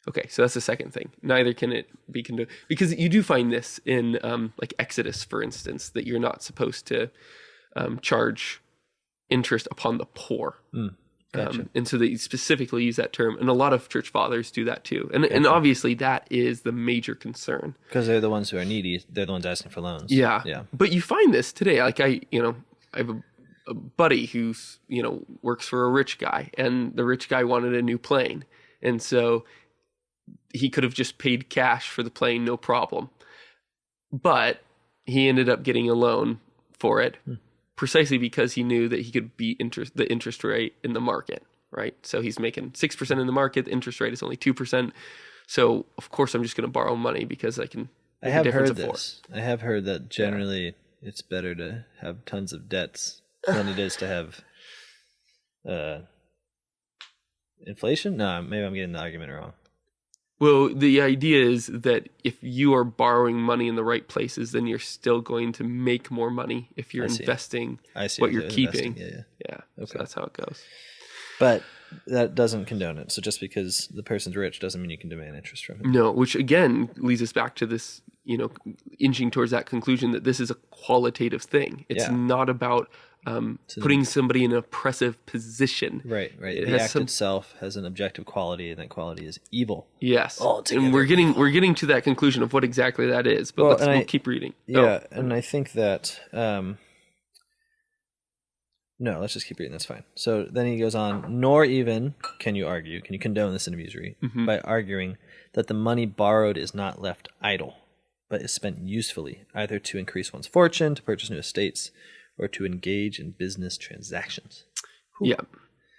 [SPEAKER 1] Okay, so that's the second thing. Neither can it be condoned. Because you do find this in like Exodus, for instance, that you're not supposed to charge interest upon the poor.
[SPEAKER 2] Gotcha.
[SPEAKER 1] And so they specifically use that term. And a lot of church fathers do that too. And obviously that is the major concern.
[SPEAKER 2] Because they're the ones who are needy. They're the ones asking for loans.
[SPEAKER 1] Yeah.
[SPEAKER 2] Yeah.
[SPEAKER 1] But you find this today. Like I have a buddy who's, works for a rich guy, and the rich guy wanted a new plane. And so he could have just paid cash for the plane, no problem. But he ended up getting a loan for it precisely because he knew that he could beat the interest rate in the market, right? So he's making 6% in the market. The interest rate is only 2%. So of course I'm just going to borrow money because I can.
[SPEAKER 2] I have heard this. I have heard that generally it's better to have tons of debts than it is to have inflation. No, maybe I'm getting the argument wrong.
[SPEAKER 1] Well, the idea is that if you are borrowing money in the right places, then you're still going to make more money if you're investing what you're keeping. Yeah. Okay. So that's how it goes.
[SPEAKER 2] But that doesn't condone it. So just because the person's rich doesn't mean you can demand interest from him.
[SPEAKER 1] No, which again leads us back to this, inching towards that conclusion that this is a qualitative thing. It's not about putting somebody in an oppressive position.
[SPEAKER 2] Right. The act itself has an objective quality, and that quality is evil.
[SPEAKER 1] Yes. And we're getting to that conclusion of what exactly that is. But we'll keep reading.
[SPEAKER 2] Yeah, and I think that no, let's just keep reading. That's fine. So then he goes on, nor even can you condone this in usury by arguing that the money borrowed is not left idle, but is spent usefully, either to increase one's fortune, to purchase new estates, or to engage in business transactions. Cool.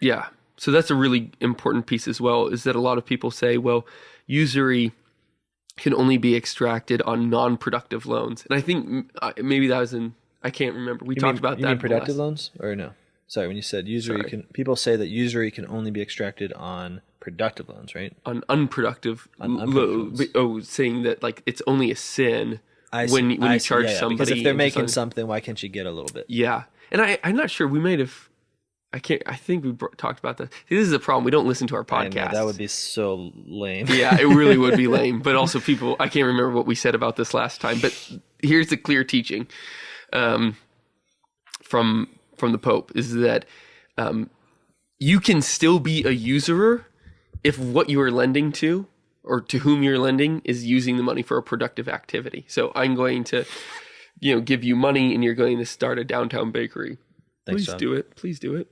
[SPEAKER 1] Yeah. So that's a really important piece as well, is that a lot of people say, well, usury can only be extracted on non-productive loans. And I think maybe that was I can't remember. We talked about that.
[SPEAKER 2] You mean productive loans or no? Sorry, when you said usury, people say that usury can only be extracted on productive loans, right?
[SPEAKER 1] On unproductive loans. Saying that like it's only a sin when you charge somebody.
[SPEAKER 2] Because if they're making something, why can't you get a little bit?
[SPEAKER 1] Yeah. And I'm not sure. We might have. I think we talked about that. This is a problem. We don't listen to our podcast.
[SPEAKER 2] That would be so lame.
[SPEAKER 1] Yeah, it really would be lame. But also I can't remember what we said about this last time. But here's the clear teaching from the Pope is that you can still be a usurer if what you are lending to or to whom you're lending is using the money for a productive activity. So I'm going to, give you money and you're going to start a downtown bakery.
[SPEAKER 2] Thanks,
[SPEAKER 1] Please
[SPEAKER 2] John.
[SPEAKER 1] do it. Please do it.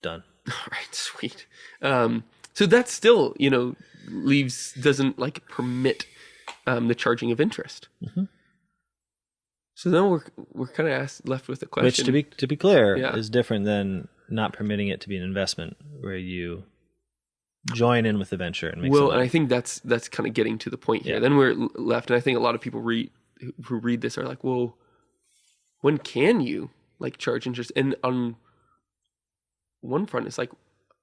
[SPEAKER 2] Done.
[SPEAKER 1] All right, sweet. So that still, doesn't permit the charging of interest. Mm-hmm. So then we're kind of left with a question.
[SPEAKER 2] Which, to be clear, is different than not permitting it to be an investment where you join in with the venture and make some money.
[SPEAKER 1] And I think that's kind of getting to the point here. Then we're left, and I think a lot of people who read this are like, well, when can you charge interest? And on one front, it's like,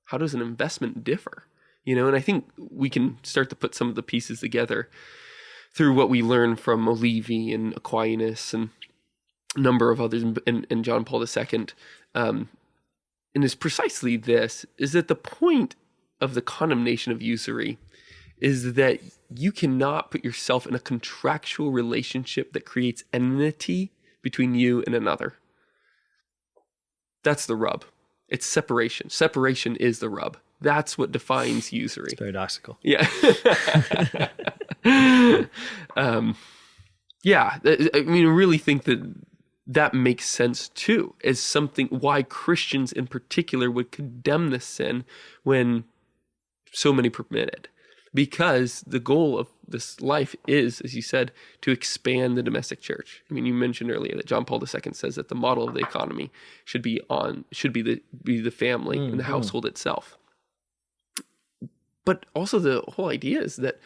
[SPEAKER 1] how does an investment differ? And I think we can start to put some of the pieces together through what we learn from Olivi and Aquinas and a number of others and John Paul II. And is precisely this, is that the point of the condemnation of usury is that you cannot put yourself in a contractual relationship that creates enmity between you and another. That's the rub. It's separation. Separation is the rub. That's what defines usury.
[SPEAKER 2] It's paradoxical.
[SPEAKER 1] Yeah. I really think that makes sense too, as something why Christians in particular would condemn this sin when so many permit it. Because the goal of this life is, as you said, to expand the domestic church. You mentioned earlier that John Paul II says that the model of the economy should be the family and the household itself. But also the whole idea is that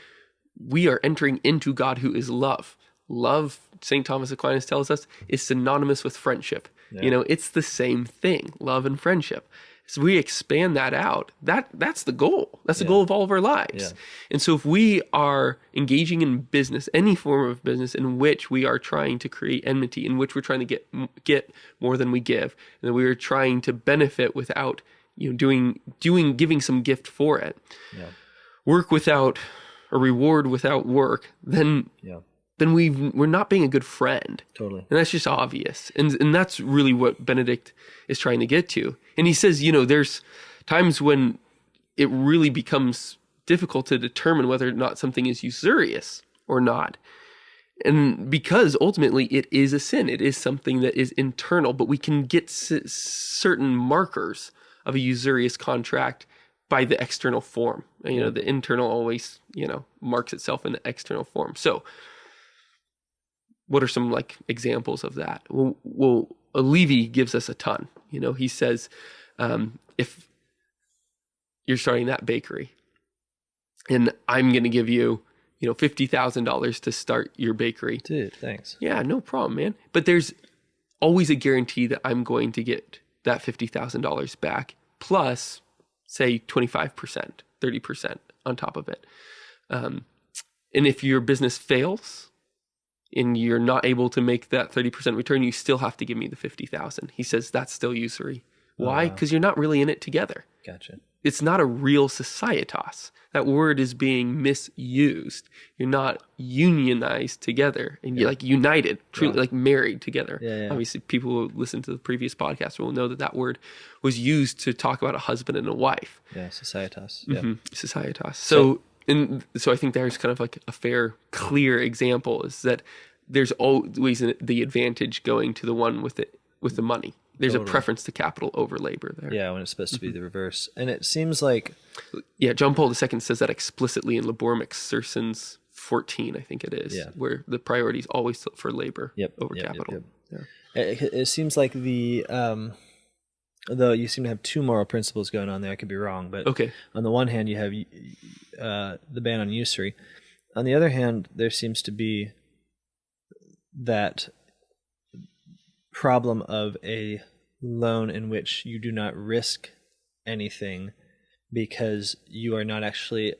[SPEAKER 1] we are entering into God who is love. Love, St. Thomas Aquinas tells us, is synonymous with friendship. Yeah. It's the same thing, love and friendship. So we expand that out. That's the goal. That's the goal of all of our lives. Yeah. And so if we are engaging in business, any form of business in which we are trying to create enmity, in which we're trying to get more than we give, and that we are trying to benefit without giving some gift for it, work without a reward without work, then we're not being a good friend.
[SPEAKER 2] Totally.
[SPEAKER 1] And that's just obvious. And that's really what Benedict is trying to get to. And he says, there's times when it really becomes difficult to determine whether or not something is usurious or not. And because ultimately it is a sin, it is something that is internal, but we can get certain markers of a usurious contract by the external form. And, the internal always, marks itself in the external form. So what are some examples of that? Well, Olivi gives us a ton. He says, if you're starting that bakery and I'm going to give you, $50,000 to start your bakery.
[SPEAKER 2] Dude, thanks.
[SPEAKER 1] Yeah, no problem, man. But there's always a guarantee that I'm going to get that $50,000 back, plus, say, 25%, 30% on top of it. And if your business fails and you're not able to make that 30% return, you still have to give me the $50,000. He says that's still usury. Why? Because you're not really in it together.
[SPEAKER 2] Gotcha.
[SPEAKER 1] It's not a real societas. That word is being misused. You're not unionized together, and you're united, truly married together.
[SPEAKER 2] Yeah.
[SPEAKER 1] Obviously, people who listen to the previous podcast will know that word was used to talk about a husband and a wife.
[SPEAKER 2] Yeah, societas.
[SPEAKER 1] Yeah.
[SPEAKER 2] Yeah.
[SPEAKER 1] Societas. So I think there's kind of a fair, clear example is that there's always the advantage going to the one with the money. There's a preference to capital over labor there.
[SPEAKER 2] Yeah, when it's supposed to be the reverse. And it seems like...
[SPEAKER 1] Yeah, John Paul II says that explicitly in Laborem Exercens 14, I think it is, where the priority is always for labor over capital.
[SPEAKER 2] Yep. Yeah. It seems like though you seem to have two moral principles going on there, I could be wrong, but on the one hand you have the ban on usury. On the other hand, there seems to be that problem of a loan in which you do not risk anything because you are not actually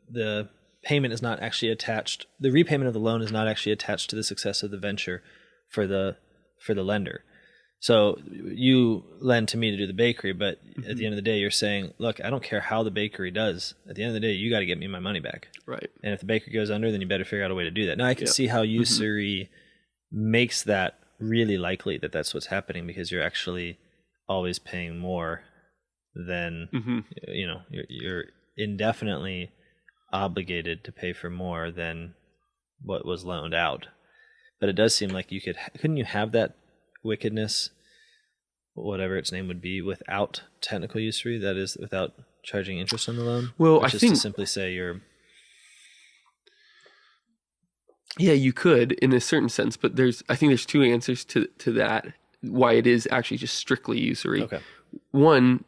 [SPEAKER 2] the payment is not actually attached, the repayment of the loan is not actually attached to the success of the venture for the lender. So you lend to me to do the bakery, but at the end of the day you're saying, look, I don't care how the bakery does, at the end of the day you got to get me my money back.
[SPEAKER 1] Right. And
[SPEAKER 2] if the bakery goes under, then you better figure out a way to do that. Now I can see how usury makes that really likely that that's what's happening, because you're actually always paying more than you're indefinitely obligated to pay for more than what was loaned out. But it does seem like couldn't you have that wickedness, whatever its name would be, without technical usury, that is without charging interest on the loan?
[SPEAKER 1] Well,
[SPEAKER 2] I think to simply say you're...
[SPEAKER 1] Yeah, you could in a certain sense, but I think there's two answers to that, why it is actually just strictly usury.
[SPEAKER 2] Okay.
[SPEAKER 1] One,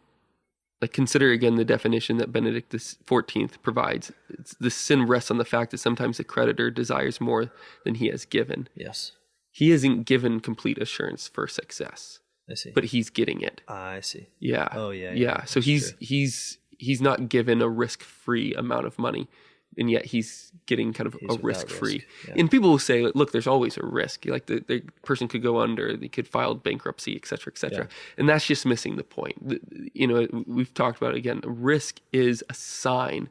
[SPEAKER 1] consider again the definition that Benedict XIV provides. The sin rests on the fact that sometimes the creditor desires more than he has given.
[SPEAKER 2] Yes.
[SPEAKER 1] He hasn't given complete assurance for success.
[SPEAKER 2] I see.
[SPEAKER 1] But he's getting it.
[SPEAKER 2] I see.
[SPEAKER 1] Yeah.
[SPEAKER 2] Oh, yeah.
[SPEAKER 1] Yeah. So he's not given a risk-free amount of money, and yet he's getting kind of a risk-free.
[SPEAKER 2] Risk. Yeah.
[SPEAKER 1] And people will say, look, there's always a risk. The person could go under, they could file bankruptcy, et cetera, et cetera. Yeah. And that's just missing the point. We've talked about it again. Risk is a sign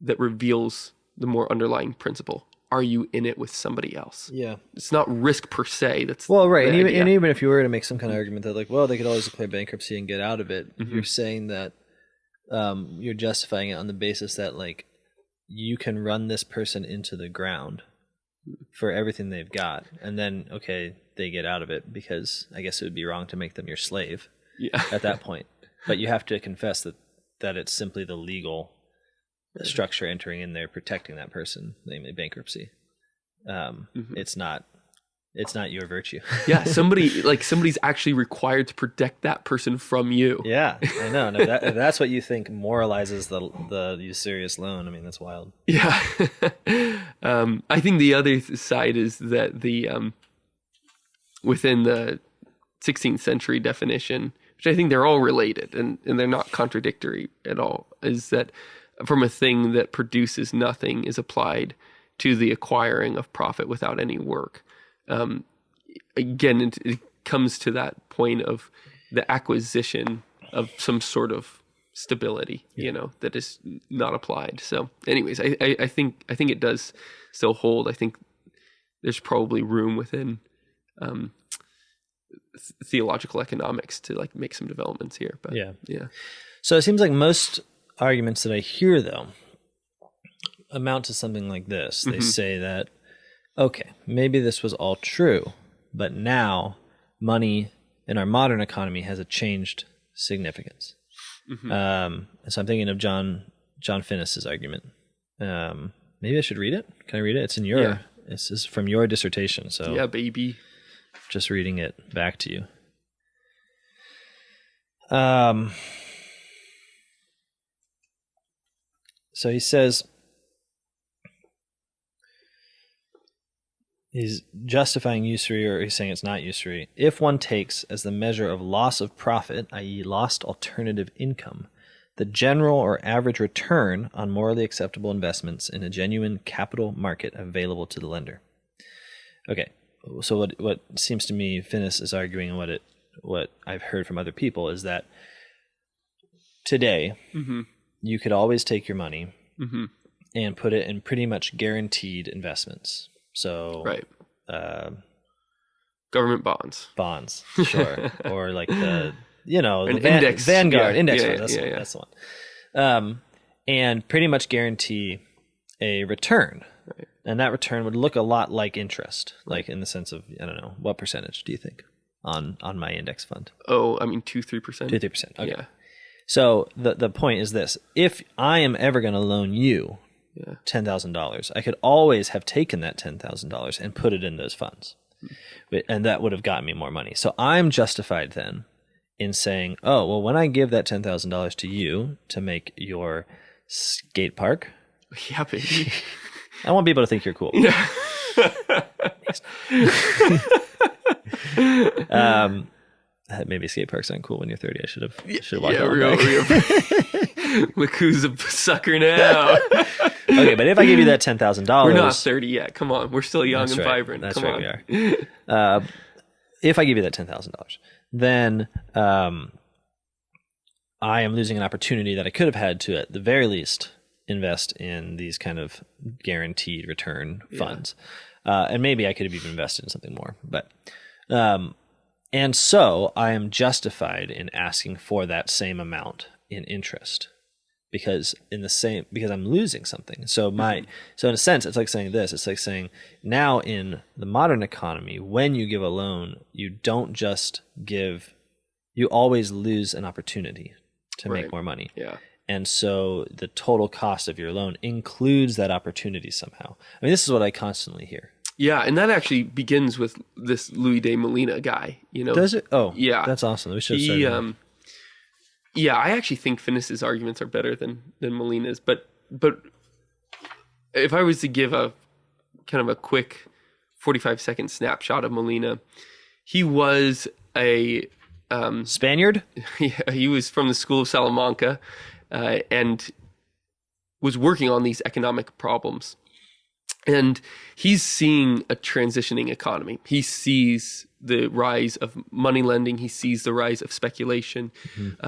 [SPEAKER 1] that reveals the more underlying principle. Are you in it with somebody else?
[SPEAKER 2] Yeah.
[SPEAKER 1] It's not risk per se. That's
[SPEAKER 2] right. And even if you were to make some kind of argument that they could always declare bankruptcy and get out of it, you're saying that you're justifying it on the basis that you can run this person into the ground for everything they've got, and then they get out of it, because I guess it would be wrong to make them your slave at that point. But you have to confess that it's simply the legal structure entering in there protecting that person, namely bankruptcy. It's not your virtue.
[SPEAKER 1] Yeah, somebody's actually required to protect that person from you.
[SPEAKER 2] Yeah, I know. No, if that's what you think moralizes the usurious loan, I mean, that's wild.
[SPEAKER 1] Yeah. I think the other side is that within the 16th century definition, which I think they're all related and they're not contradictory at all, is that from a thing that produces nothing is applied to the acquiring of profit without any work. Again, it comes to that point of the acquisition of some sort of stability, that is not applied. So anyways, I think it does still hold. I think there's probably room within theological economics to make some developments here. But yeah.
[SPEAKER 2] So it seems like most arguments that I hear, though, amount to something like this. They say that, okay, maybe this was all true, but now money in our modern economy has a changed significance. So I'm thinking of John Finnis's argument. Maybe I should read it. Can I read it? It's in your.
[SPEAKER 1] Yeah.
[SPEAKER 2] This is from your dissertation. So
[SPEAKER 1] yeah, baby.
[SPEAKER 2] Just reading it back to you. So he says, he's justifying usury, or he's saying it's not usury. If one takes as the measure of loss of profit, i.e. lost alternative income, the general or average return on morally acceptable investments in a genuine capital market available to the lender. Okay, so what seems to me Finnis is arguing, and what I've heard from other people, is that today you could always take your money and put it in pretty much guaranteed investments. So
[SPEAKER 1] right. Government bonds,
[SPEAKER 2] sure, or like the
[SPEAKER 1] index,
[SPEAKER 2] Vanguard index
[SPEAKER 1] fund.
[SPEAKER 2] That's the one. And pretty much guarantee a return, right. And that return would look a lot like interest, like in the sense of, I don't know, what percentage do you think on my index fund?
[SPEAKER 1] Oh, I mean 2-3%.
[SPEAKER 2] 2-3%. Okay.
[SPEAKER 1] Yeah.
[SPEAKER 2] So the point is this: if I am ever going to loan you $10,000, I could always have taken that $10,000 and put it in those funds, and that would have gotten me more money. So I'm justified then in saying, oh, well, when I give that $10,000 to you to make your skate park,
[SPEAKER 1] yeah, baby,
[SPEAKER 2] I want people to think you're cool.
[SPEAKER 1] Yeah.
[SPEAKER 2] Maybe skate parks aren't cool when you're 30. I should have walked out.
[SPEAKER 1] Look who's a sucker now.
[SPEAKER 2] Okay, but if I give you that $10,000,
[SPEAKER 1] we're not 30 yet. Come on, we're still young and vibrant.
[SPEAKER 2] That's
[SPEAKER 1] Come
[SPEAKER 2] right,
[SPEAKER 1] on.
[SPEAKER 2] we are. If I give you that $10,000, then I am losing an opportunity that I could have had to, at the very least, invest in these kind of guaranteed return funds, and maybe I could have even invested in something more. But and so I am justified in asking for that same amount in interest, because I'm losing something. So in a sense, it's like saying this. It's like saying, now in the modern economy, when you give a loan, you don't just give, you always lose an opportunity to make more money.
[SPEAKER 1] Yeah.
[SPEAKER 2] And so the total cost of your loan includes that opportunity somehow. I mean, this is what I constantly hear.
[SPEAKER 1] Yeah, and that actually begins with this Louis de Molina guy.
[SPEAKER 2] Does it? Oh,
[SPEAKER 1] yeah,
[SPEAKER 2] that's awesome. We should have started.
[SPEAKER 1] Yeah, I actually think Finnis's arguments are better than Molina's. But if I was to give a kind of a quick 45-second snapshot of Molina, he was a
[SPEAKER 2] Spaniard.
[SPEAKER 1] Yeah, he was from the school of Salamanca, and was working on these economic problems. And he's seeing a transitioning economy. He sees the rise of money lending. He sees the rise of speculation.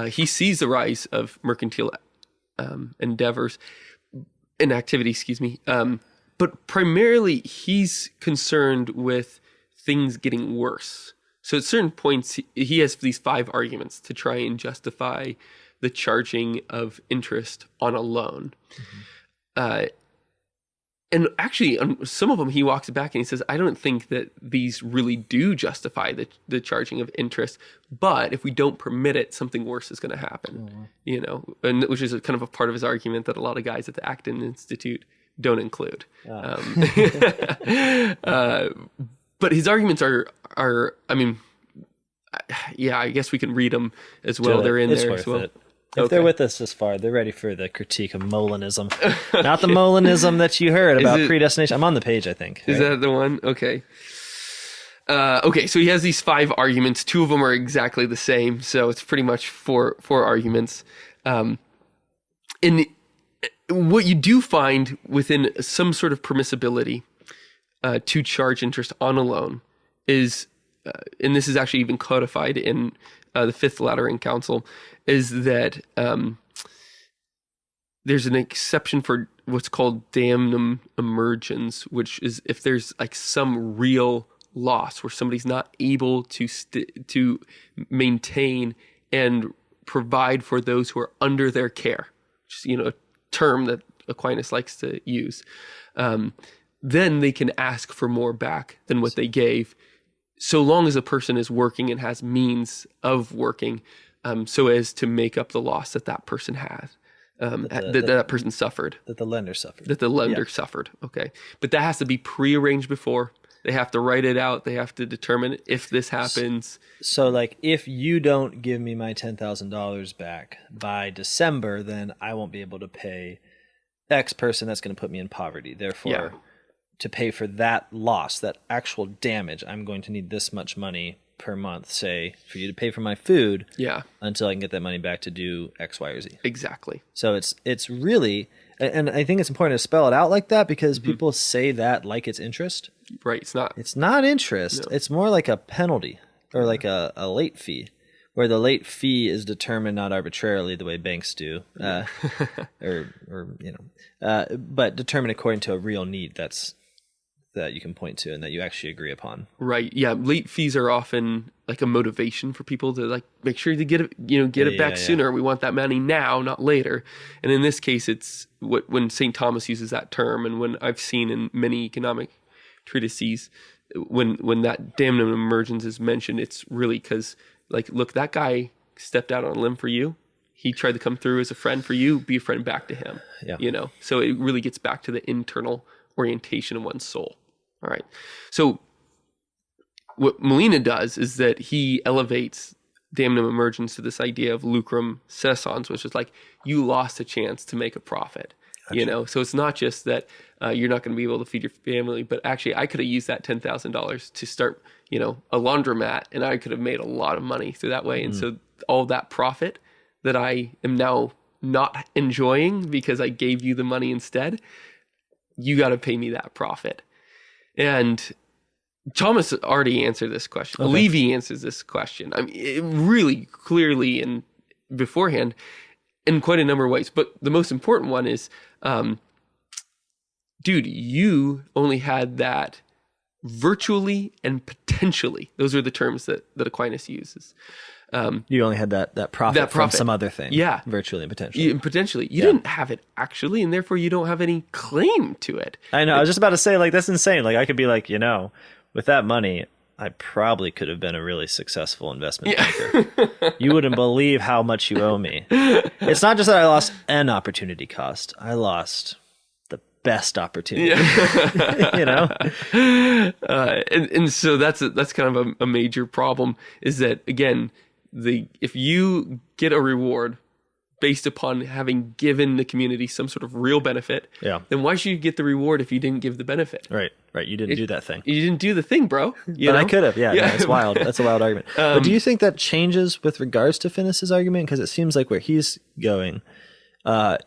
[SPEAKER 1] He sees the rise of mercantile endeavors and activity, but primarily he's concerned with things getting worse. So at certain points, he has these 5 arguments to try and justify the charging of interest on a loan. And actually, on some of them, he walks back and he says, I don't think that these really do justify the charging of interest. But if we don't permit it, something worse is going to happen, and which is kind of a part of his argument that a lot of guys at the Acton Institute don't include. But his arguments are, I mean, yeah, I guess we can read them as well. They're in there as well.
[SPEAKER 2] If they're with us this far, they're ready for the critique of Molinism. Not the Molinism that you heard about predestination. I'm on the page, I think.
[SPEAKER 1] Is that the one? Okay. Okay, so he has these 5 arguments. 2 of them are exactly the same, so it's pretty much 4 arguments. And what you do find within some sort of permissibility to charge interest on a loan is, and this is actually even codified in the Fifth Lateran Council, is that there's an exception for what's called damnum emergens, which is if there's like some real loss where somebody's not able to maintain and provide for those who are under their care, which is, a term that Aquinas likes to use, then they can ask for more back than what they gave, so long as a person is working and has means of working, so as to make up the loss that person had, that person suffered.
[SPEAKER 2] That the lender suffered.
[SPEAKER 1] That the lender suffered, okay. But that has to be prearranged before. They have to write it out. They have to determine if this happens.
[SPEAKER 2] So, like, if you don't give me my $10,000 back by December, then I won't be able to pay X person that's going to put me in poverty. Therefore, to pay for that loss, that actual damage, I'm going to need this much money per month, say, for you to pay for my food until I can get that money back to do X, Y, or Z.
[SPEAKER 1] Exactly.
[SPEAKER 2] So it's really, and I think it's important to spell it out like that, because people say that like it's interest.
[SPEAKER 1] Right.
[SPEAKER 2] It's not interest. No. It's more like a penalty or like a late fee, where the late fee is determined not arbitrarily the way banks do, but determined according to a real need that you can point to and that you actually agree upon. Right.
[SPEAKER 1] Yeah. Late fees are often like a motivation for people to like make sure to get it back sooner. We want that money now, not later. And in this case, it's when St. Thomas uses that term, and when I've seen in many economic treatises, when that damnum emergens is mentioned, it's really because, like, look, that guy stepped out on a limb for you. He tried to come through as a friend for you. Be a friend back to him. Yeah. So it really gets back to the internal orientation of one's soul. All right. So what Molina does is that he elevates damnum emergens to this idea of lucrum cessans, which is like, you lost a chance to make a profit. Gotcha. So it's not just that you're not going to be able to feed your family, but actually I could have used that $10,000 to start, a laundromat, and I could have made a lot of money through that way. And so all that profit that I am now not enjoying because I gave you the money instead, you got to pay me that profit. And Thomas already answered this question. Okay. Olivi answers this question. I mean, really clearly and beforehand in quite a number of ways. But the most important one is, dude, you only had that virtually and potentially. Those are the terms that Aquinas uses.
[SPEAKER 2] You only had that profit from some other thing.
[SPEAKER 1] Yeah.
[SPEAKER 2] Virtually and potentially.
[SPEAKER 1] Potentially. You didn't have it actually, and therefore you don't have any claim to it.
[SPEAKER 2] I know. I was just about to say, like, that's insane. Like, I could be like, with that money, I probably could have been a really successful investment banker. You wouldn't believe how much you owe me. It's not just that I lost an opportunity cost. I lost the best opportunity.
[SPEAKER 1] And so that's kind of a major problem, is that, again, if you get a reward based upon having given the community some sort of real benefit, then why should you get the reward if you didn't give the benefit?
[SPEAKER 2] Right. You didn't do that thing.
[SPEAKER 1] You didn't do the thing, bro.
[SPEAKER 2] But I could have. Yeah. No, it's wild. That's a wild argument. But do you think that changes with regards to Finnis's argument? Because it seems like where he's going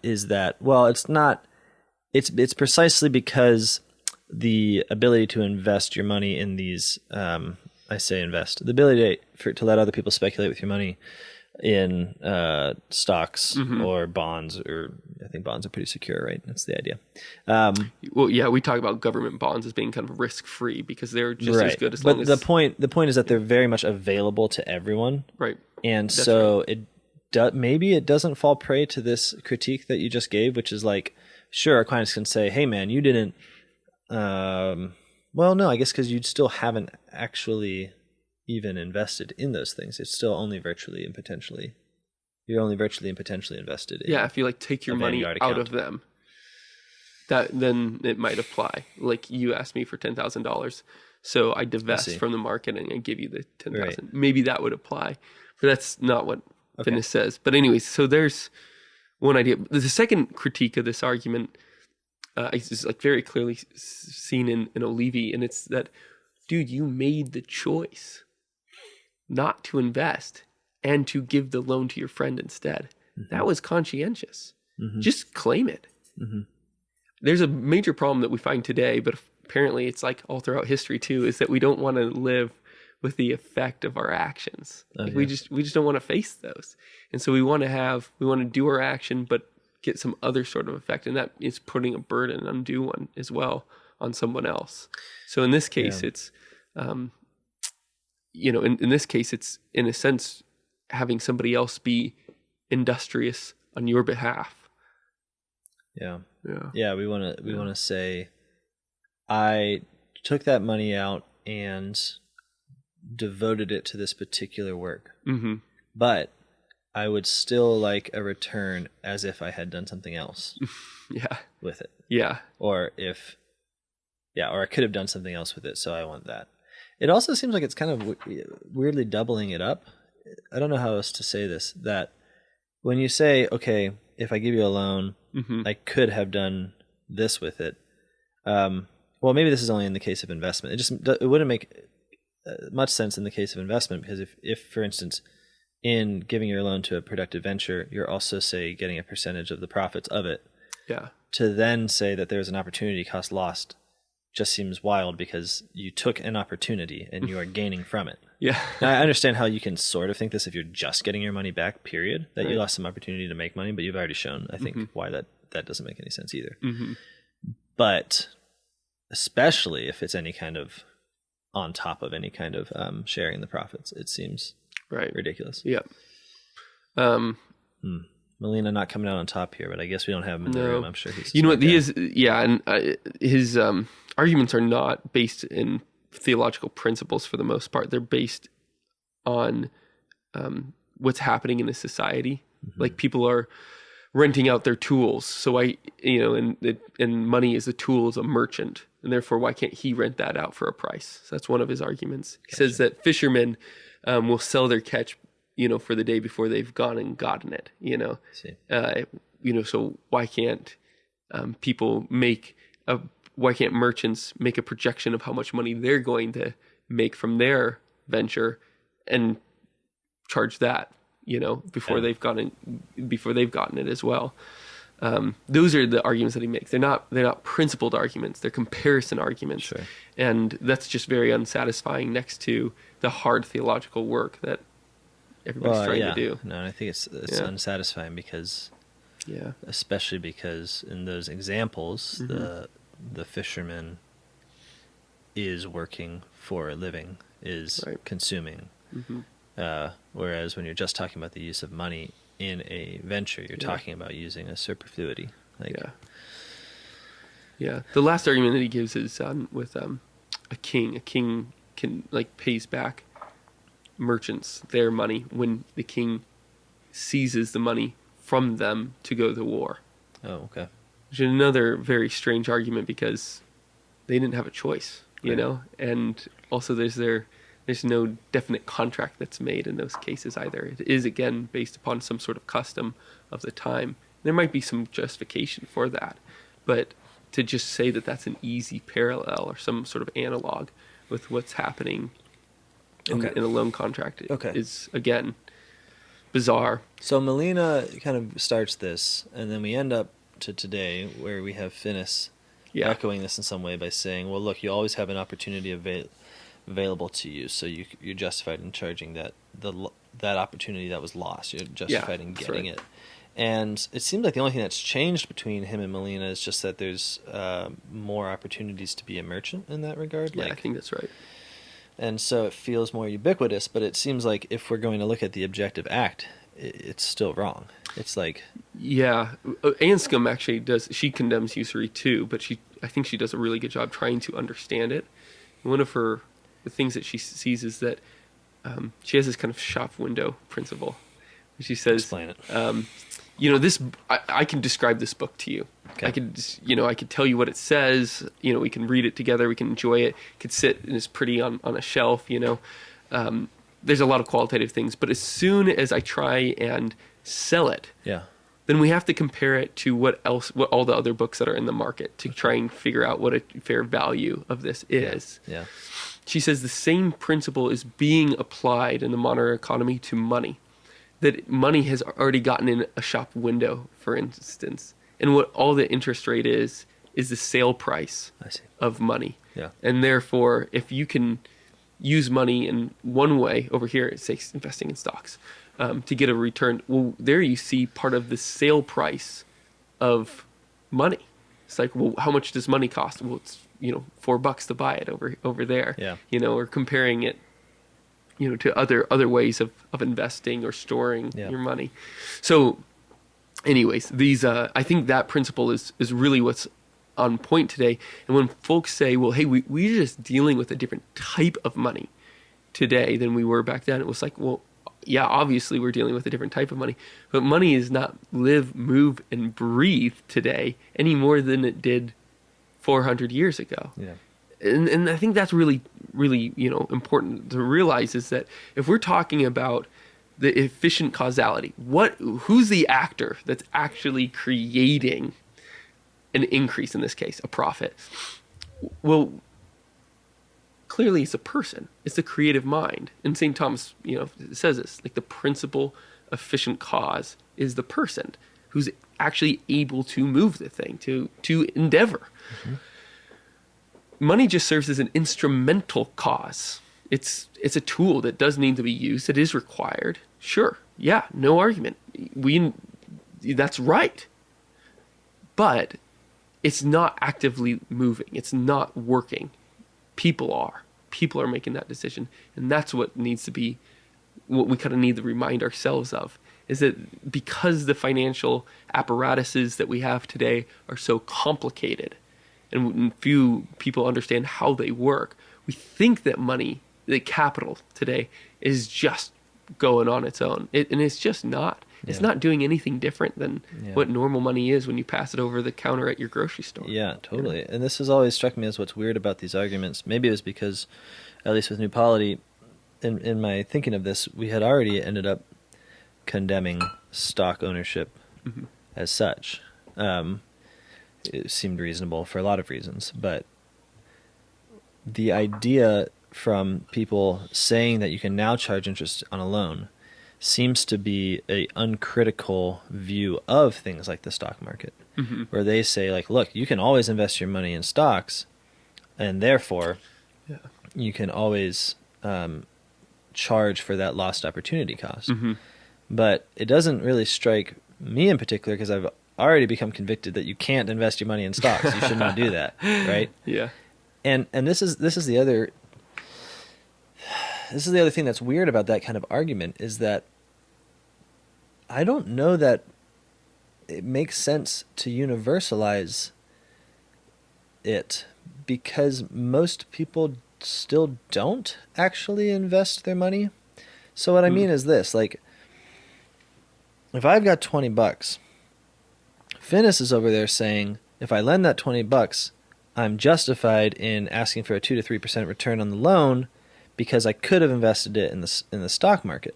[SPEAKER 2] is that, well, it's not. It's precisely because the ability to invest your money in these. I say invest. The ability to let other people speculate with your money in stocks or bonds, or I think bonds are pretty secure, right? That's the idea.
[SPEAKER 1] Well, yeah, we talk about government bonds as being kind of risk-free because they're just as good as long as...
[SPEAKER 2] But the point is that they're very much available to everyone.
[SPEAKER 1] Right.
[SPEAKER 2] And that's so right. Maybe it doesn't fall prey to this critique that you just gave, which is like, sure, Aquinas can say, hey, man, you didn't... well, no, I guess because you still haven't actually even invested in those things. It's still only virtually and potentially. You're only virtually and potentially invested in.
[SPEAKER 1] Yeah, if you take your money out of them, then it might apply. Like, you asked me for $10,000, so I divest from the market and I give you the $10,000. Right. Maybe that would apply, but that's not what Finnis says. But anyways, so there's one idea. The second critique of this argument is like very clearly seen in Olivi, and it's that, dude, you made the choice not to invest and to give the loan to your friend instead. That was conscientious. Just claim it. There's a major problem that we find today, but apparently it's like all throughout history too, is that we don't want to live with the effect of our actions. We just don't want to face those. And so we want to do our action, but get some other sort of effect. And that is putting a burden, an undue one as well, on someone else. So in this case, it's, in this case, it's in a sense having somebody else be industrious on your behalf.
[SPEAKER 2] Yeah.
[SPEAKER 1] Yeah.
[SPEAKER 2] Yeah, we want to say, I took that money out and devoted it to this particular work.
[SPEAKER 1] Mm-hmm.
[SPEAKER 2] But I would still like a return as if I had done something else
[SPEAKER 1] Yeah.
[SPEAKER 2] with it.
[SPEAKER 1] Yeah.
[SPEAKER 2] Or I could have done something else with it, so I want that. It also seems like it's kind of weirdly doubling it up. I don't know how else to say this, that when you say, okay, if I give you a loan,
[SPEAKER 1] Mm-hmm.
[SPEAKER 2] I could have done this with it. Well, maybe this is only in the case of investment. It wouldn't make much sense in the case of investment, because if for instance, in giving your loan to a productive venture, you're also, say, getting a percentage of the profits of it.
[SPEAKER 1] Yeah.
[SPEAKER 2] To then say that there's an opportunity cost lost just seems wild, because you took an opportunity and you are gaining from it.
[SPEAKER 1] Yeah.
[SPEAKER 2] Now, I understand how you can sort of think this if you're just getting your money back, period, that
[SPEAKER 1] Right.
[SPEAKER 2] you lost some opportunity to make money, but you've already shown, I think, why that doesn't make any sense either.
[SPEAKER 1] Mm-hmm.
[SPEAKER 2] But especially if it's any kind of on top of any kind of sharing the profits, it seems
[SPEAKER 1] Right.
[SPEAKER 2] ridiculous.
[SPEAKER 1] Yeah.
[SPEAKER 2] Molina not coming out on top here, but I guess we don't have him in the
[SPEAKER 1] No.
[SPEAKER 2] room. I'm sure he's.
[SPEAKER 1] You know what?
[SPEAKER 2] He
[SPEAKER 1] And his arguments are not based in theological principles for the most part. They're based on what's happening in the society.
[SPEAKER 2] Mm-hmm.
[SPEAKER 1] Like, people are renting out their tools. So and money is a tool, as a merchant, and therefore why can't he rent that out for a price? So that's one of his arguments. He says that fishermen will sell their catch, for the day before they've gone and gotten it.
[SPEAKER 2] See.
[SPEAKER 1] So why can't why can't merchants make a projection of how much money they're going to make from their venture and charge that, before they've gotten it as well. Those are the arguments that he makes. They're not principled arguments. They're comparison arguments.
[SPEAKER 2] Sure.
[SPEAKER 1] And that's just very unsatisfying next to the hard theological work that everybody's trying to do.
[SPEAKER 2] No, I think it's unsatisfying because, especially because in those examples, the fisherman is working for a living, is consuming. Whereas when you're just talking about the use of money in a venture, you're talking about using a superfluity.
[SPEAKER 1] Yeah. The last argument that he gives is with a king. A king can pays back merchants their money when the king seizes the money from them to go to war.
[SPEAKER 2] Oh, okay.
[SPEAKER 1] Which is another very strange argument, because they didn't have a choice, and also there's no definite contract that's made in those cases either. It is, again, based upon some sort of custom of the time. There might be some justification for that, but to just say that that's an easy parallel or some sort of analog with what's happening in a loan contract is, again, bizarre.
[SPEAKER 2] So Molina kind of starts this, and then we end up to today where we have Finnis echoing this in some way by saying, well, look, you always have an opportunity available to you, so you're justified in charging that opportunity that was lost. You're justified in getting it. And it seems like the only thing that's changed between him and Molina is just that there's more opportunities to be a merchant in that regard.
[SPEAKER 1] Yeah, I think that's right. And
[SPEAKER 2] so it feels more ubiquitous, but it seems like if we're going to look at the objective act, it's still wrong. It's like...
[SPEAKER 1] Yeah. Anscombe actually she condemns usury too, but I think she does a really good job trying to understand it. One of the things that she sees is that she has this kind of shop window principle. She says,
[SPEAKER 2] explain it.
[SPEAKER 1] This, I can describe this book to you. Okay. I could tell you what it says. We can read it together. We can enjoy it. It could sit and it's pretty on a shelf. There's a lot of qualitative things, but as soon as I try and sell it, then we have to compare it to what all the other books that are in the market to try and figure out what a fair value of this is.
[SPEAKER 2] Yeah.
[SPEAKER 1] She says the same principle is being applied in the modern economy to money. That money has already gotten in a shop window, for instance. And what all the interest rate is the sale price of money.
[SPEAKER 2] Yeah.
[SPEAKER 1] And therefore, if you can use money in one way, over here, it's say investing in stocks, to get a return, well, there you see part of the sale price of money. It's like, well, how much does money cost? Well, it's $4 to buy it over there.
[SPEAKER 2] Yeah.
[SPEAKER 1] Or comparing it to other ways of investing or storing
[SPEAKER 2] Yeah.
[SPEAKER 1] your money. So anyways, I think that principle is really what's on point today. And when folks say, well, hey, we're just dealing with a different type of money today than we were back then, it was like, well, yeah, obviously we're dealing with a different type of money, but money is not live, move, and breathe today any more than it did 400 years ago.
[SPEAKER 2] Yeah.
[SPEAKER 1] And I think that's really, really, important to realize, is that if we're talking about the efficient causality, who's the actor that's actually creating an increase, in this case, a profit? Well, clearly it's a person. It's the creative mind. And St. Thomas, says this, like the principal efficient cause is the person who's actually able to move the thing, to endeavor. Mm-hmm. Money just serves as an instrumental cause. It's a tool that does need to be used. It is required. Sure. Yeah, no argument. That's right. But it's not actively moving. It's not working. People are making that decision. And that's what needs to be, what we kind of need to remind ourselves of, is that because the financial apparatuses that we have today are so complicated and few people understand how they work, we think that money, the capital today, is just going on its own. And it's just not. Yeah. It's not doing anything different than what normal money is when you pass it over the counter at your grocery store.
[SPEAKER 2] Yeah, totally. And this has always struck me as what's weird about these arguments. Maybe it was because, at least with New Polity, in my thinking of this, we had already ended up condemning stock ownership as such. It seemed reasonable for a lot of reasons, but the idea from people saying that you can now charge interest on a loan seems to be a uncritical view of things like the stock market, where they say, like, look, you can always invest your money in stocks, and therefore you can always charge for that lost opportunity cost. But it doesn't really strike me in particular, because I've already become convicted that you can't invest your money in stocks. You should not do that, right?
[SPEAKER 1] Yeah.
[SPEAKER 2] And this is the other thing that's weird about that kind of argument, is that I don't know that it makes sense to universalize it, because most people still don't actually invest their money. So what I mean is this, like, if I've got $20, Finnis is over there saying, if I lend that $20, I'm justified in asking for a 2 to 3% return on the loan, because I could have invested it in the stock market.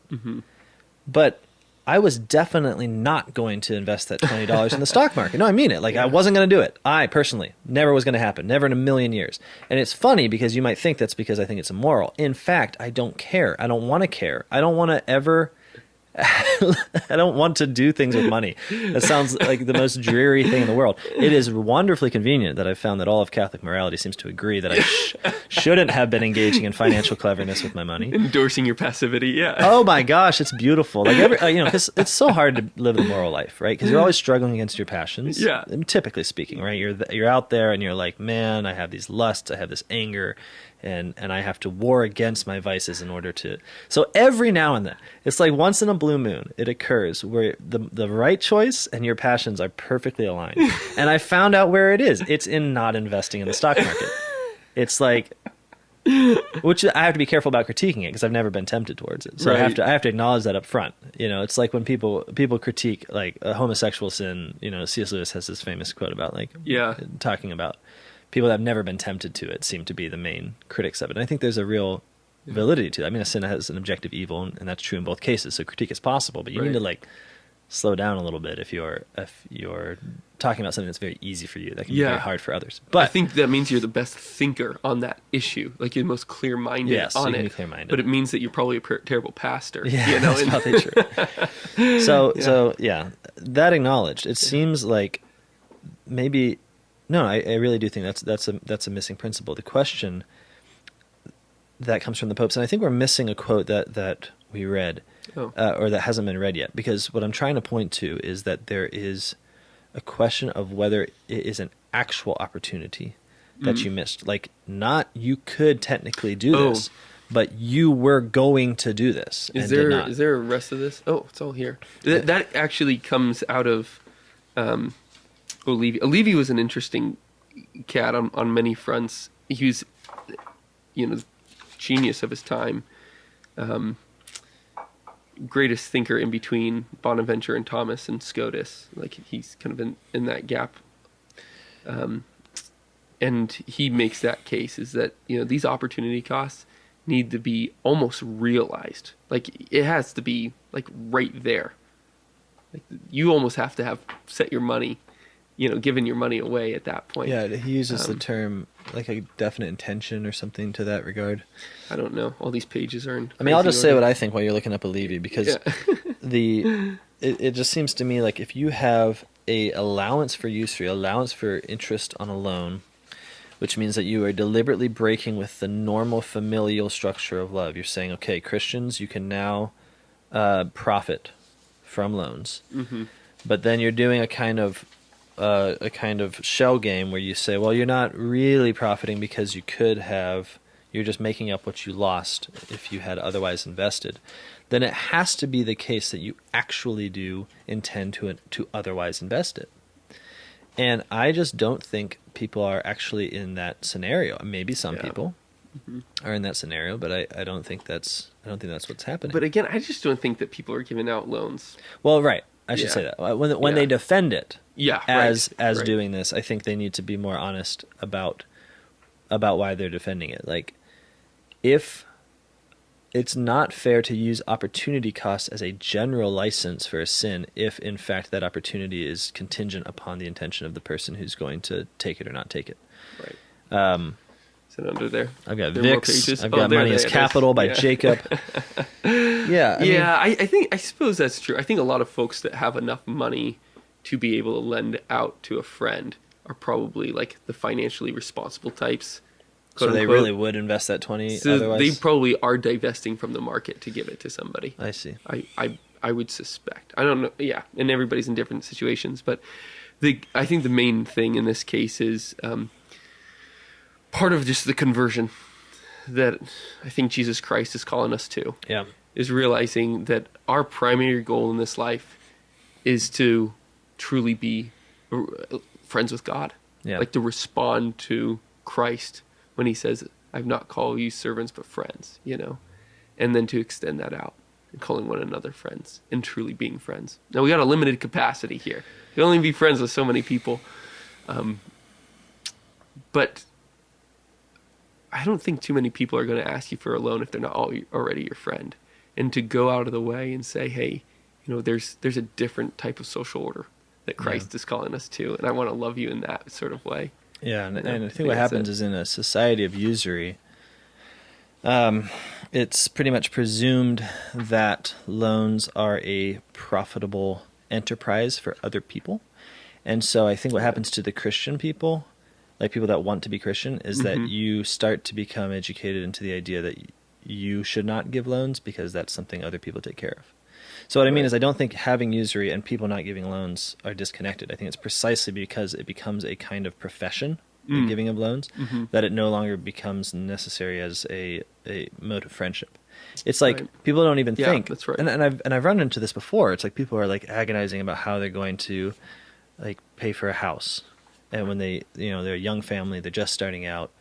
[SPEAKER 2] But I was definitely not going to invest that $20 in the stock market. No, I mean it. Like, I wasn't going to do it. I personally never was going to happen. Never in a million years. And it's funny, because you might think that's because I think it's immoral. In fact, I don't care. I don't want to care. I don't want to ever... I don't want to do things with money. That sounds like the most dreary thing in the world. It is wonderfully convenient that I've found that all of Catholic morality seems to agree that I shouldn't have been engaging in financial cleverness with my money.
[SPEAKER 1] Endorsing your passivity, yeah.
[SPEAKER 2] Oh my gosh, it's beautiful. Like, because it's so hard to live the moral life, right? Because you're always struggling against your passions.
[SPEAKER 1] Yeah.
[SPEAKER 2] Typically speaking, right? You're out there and you're like, man, I have these lusts, I have this anger, and I have to war against my vices in order to... So every now and then, it's like once in a blue moon, it occurs where the right choice and your passions are perfectly aligned. And I found out where it is. It's in not investing in the stock market. It's like... Which I have to be careful about critiquing it, because I've never been tempted towards it. So
[SPEAKER 1] right.
[SPEAKER 2] I have to acknowledge that up front. It's like when people critique, like, a homosexual sin. C.S. Lewis has this famous quote about, like, talking about people that have never been tempted to it seem to be the main critics of it. And I think there's a real validity to that. I mean, a sin has an objective evil, and that's true in both cases. So critique is possible, but you need to, like, slow down a little bit if you're talking about something that's very easy for you. That can be very hard for others. But
[SPEAKER 1] I think that means you're the best thinker on that issue. Like, you're the most clear-minded on it. Be
[SPEAKER 2] clear-minded.
[SPEAKER 1] But it means that you're probably a terrible pastor.
[SPEAKER 2] Yeah, that's probably true. So that acknowledged, it seems like maybe... No, I really do think that's a missing principle. The question that comes from the popes, and I think we're missing a quote that we read, or that hasn't been read yet, because what I'm trying to point to is that there is a question of whether it is an actual opportunity that you missed. Like, not you could technically do this, but you were going to do this.
[SPEAKER 1] Is
[SPEAKER 2] and did not.
[SPEAKER 1] there a rest of this? Oh, it's all here. That actually comes out of Olivi. Olivi was an interesting cat on many fronts. He was, genius of his time. Greatest thinker in between Bonaventure and Thomas and Scotus. Like, he's kind of in that gap. And he makes that case is that, these opportunity costs need to be almost realized. Like, it has to be like right there. Like, you almost have to have set your money, given your money away at that point.
[SPEAKER 2] Yeah, he uses the term like a definite intention or something to that regard.
[SPEAKER 1] I don't know. All these pages are in.
[SPEAKER 2] I mean, I'll just say what I think while you're looking up Olivi, because it just seems to me like if you have a allowance for usury, allowance for interest on a loan, which means that you are deliberately breaking with the normal familial structure of love. You're saying, okay, Christians, you can now profit from loans, but then you're doing a kind of shell game where you say, well, you're not really profiting because you're just making up what you lost if you had otherwise invested. Then it has to be the case that you actually do intend to otherwise invest it. And I just don't think people are actually in that scenario. Maybe some people are in that scenario, but I don't think that's what's happening.
[SPEAKER 1] But again, I just don't think that people are giving out loans.
[SPEAKER 2] Well, right. I should say that. When they defend it as doing this, I think they need to be more honest about why they're defending it. Like, if it's not fair to use opportunity costs as a general license for a sin if, in fact, that opportunity is contingent upon the intention of the person who's going to take it or not take it.
[SPEAKER 1] Right. Is it under there?
[SPEAKER 2] I've got Vix. I've got Money is Capital by Jacob.
[SPEAKER 1] I suppose that's true. I think a lot of folks that have enough money to be able to lend out to a friend are probably like the financially responsible types.
[SPEAKER 2] So they really would invest that 20
[SPEAKER 1] so
[SPEAKER 2] otherwise?
[SPEAKER 1] They probably are divesting from the market to give it to somebody.
[SPEAKER 2] I see.
[SPEAKER 1] I would suspect. I don't know. Yeah, and everybody's in different situations. But I think the main thing in this case is part of just the conversion that I think Jesus Christ is calling us to.
[SPEAKER 2] Yeah.
[SPEAKER 1] Is realizing that our primary goal in this life is to truly be friends with God.
[SPEAKER 2] Yeah.
[SPEAKER 1] Like to respond to Christ when he says, I've not called you servants, but friends, and then to extend that out and calling one another friends and truly being friends. Now, we got a limited capacity here. You can only be friends with so many people. But I don't think too many people are going to ask you for a loan if they're not already your friend. And to go out of the way and say, hey, there's a different type of social order that Christ is calling us to, and I want to love you in that sort of way.
[SPEAKER 2] Yeah, and I think what happens is in a society of usury, it's pretty much presumed that loans are a profitable enterprise for other people. And so I think what happens to the Christian people, like people that want to be Christian, is that you start to become educated into the idea that you should not give loans because that's something other people take care of. So what I mean is I don't think having usury and people not giving loans are disconnected. I think it's precisely because it becomes a kind of profession, the giving of loans, that it no longer becomes necessary as a mode of friendship. It's like people don't even think.
[SPEAKER 1] That's right.
[SPEAKER 2] And I've run into this before. It's like people are like agonizing about how they're going to like pay for a house. And when they're a young family, they're just starting out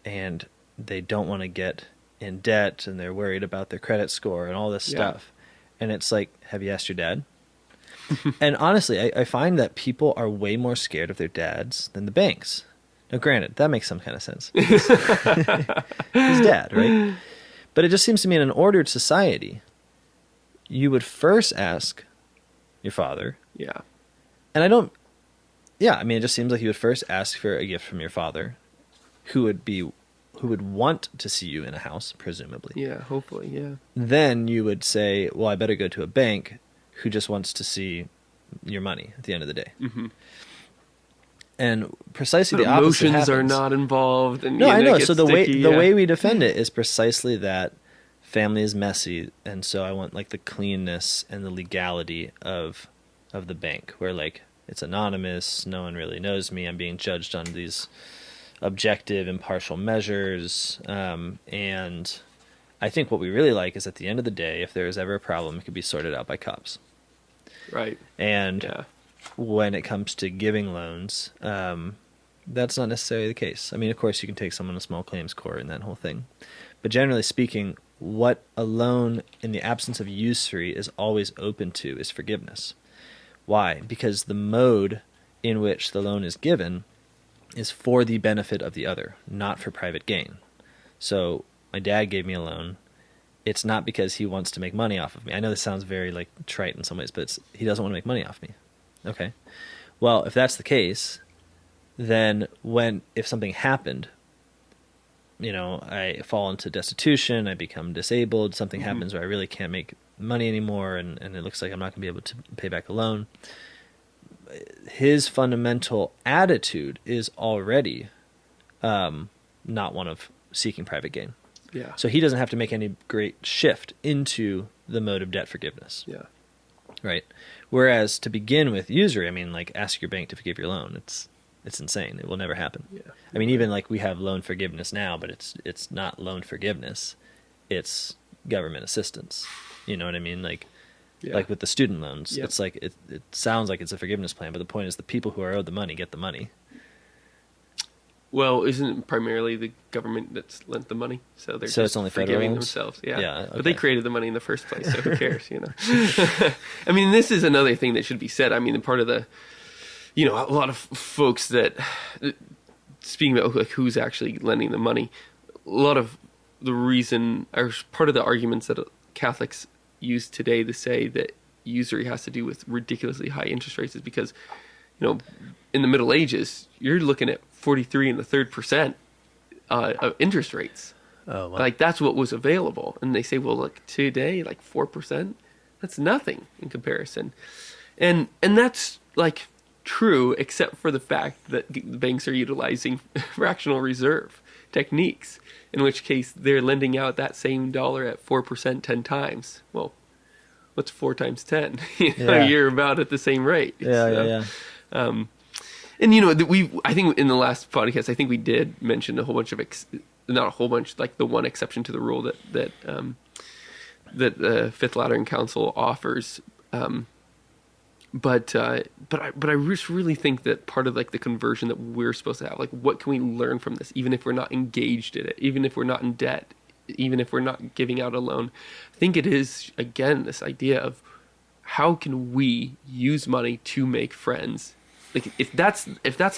[SPEAKER 2] and they don't want to get in debt and they're worried about their credit score and all this stuff. And it's like, have you asked your dad? And honestly, I find that people are way more scared of their dads than the banks. Now, granted, that makes some kind of sense. His dad, right? But it just seems to me in an ordered society, you would first ask your father.
[SPEAKER 1] Yeah.
[SPEAKER 2] And it just seems like you would first ask for a gift from your father, who would want to see you in a house, presumably.
[SPEAKER 1] Yeah, hopefully, yeah.
[SPEAKER 2] Then you would say, well, I better go to a bank who just wants to see your money at the end of the day. Mm-hmm. And precisely the opposite happens.
[SPEAKER 1] Emotions are not involved. And,
[SPEAKER 2] no, I know. So the way we defend it is precisely that family is messy, and so I want like the cleanness and the legality of the bank, where like it's anonymous, no one really knows me, I'm being judged on these objective, impartial measures, and I think what we really like is at the end of the day, if there is ever a problem, it could be sorted out by cops.
[SPEAKER 1] Right.
[SPEAKER 2] And
[SPEAKER 1] Yeah.
[SPEAKER 2] when it comes to giving loans, that's not necessarily the case. I mean, of course, you can take someone to small claims court and that whole thing. But generally speaking, what a loan in the absence of usury is always open to is forgiveness. Why? Because the mode in which the loan is given is for the benefit of the other, not for private gain. So my dad gave me a loan. It's not because he wants to make money off of me. I know this sounds very like trite in some ways, but he doesn't want to make money off me. Okay. Well, if that's the case, then if something happened, I fall into destitution, I become disabled, something happens where I really can't make money anymore, and it looks like I'm not going to be able to pay back the loan. His fundamental attitude is already not one of seeking private gain.
[SPEAKER 1] Yeah.
[SPEAKER 2] So he doesn't have to make any great shift into the mode of debt forgiveness.
[SPEAKER 1] Yeah.
[SPEAKER 2] Right. Whereas to begin with usury, I mean, like ask your bank to forgive your loan. It's insane. It will never happen.
[SPEAKER 1] Yeah.
[SPEAKER 2] I mean, even like we have loan forgiveness now, but it's not loan forgiveness. It's government assistance. You know what I mean? Like with the student loans, it's like it sounds like it's a forgiveness plan, but the point is the people who are owed the money get the money.
[SPEAKER 1] Well, isn't it primarily the government that's lent the money? So they're just
[SPEAKER 2] it's only
[SPEAKER 1] forgiving
[SPEAKER 2] federal
[SPEAKER 1] themselves. Yeah.
[SPEAKER 2] Yeah,
[SPEAKER 1] But they created the money in the first place, so who cares, I mean, this is another thing that should be said. I mean, part of the, a lot of folks that, speaking about like who's actually lending the money, a lot of the reason, or part of the arguments that Catholics use today to say that usury has to do with ridiculously high interest rates is because, in the Middle Ages, you're looking at 43 1/3% of interest rates.
[SPEAKER 2] Oh, wow.
[SPEAKER 1] Like that's what was available. And they say, well, look, today, like 4%, that's nothing in comparison. And that's like true, except for the fact that the banks are utilizing fractional reserve techniques, in which case they're lending out that same dollar at 4% 10 times. Well, what's 4 times 10? You're about at the same rate.
[SPEAKER 2] Yeah.
[SPEAKER 1] And I think in the last podcast, I think we did mention a whole bunch of not a whole bunch, like the one exception to the rule that the Fifth Lateran Council offers. But I just really think that part of like the conversion that we're supposed to have, like what can we learn from this, even if we're not engaged in it, even if we're not in debt, even if we're not giving out a loan. I think it is, again, this idea of how can we use money to make friends. Like if that's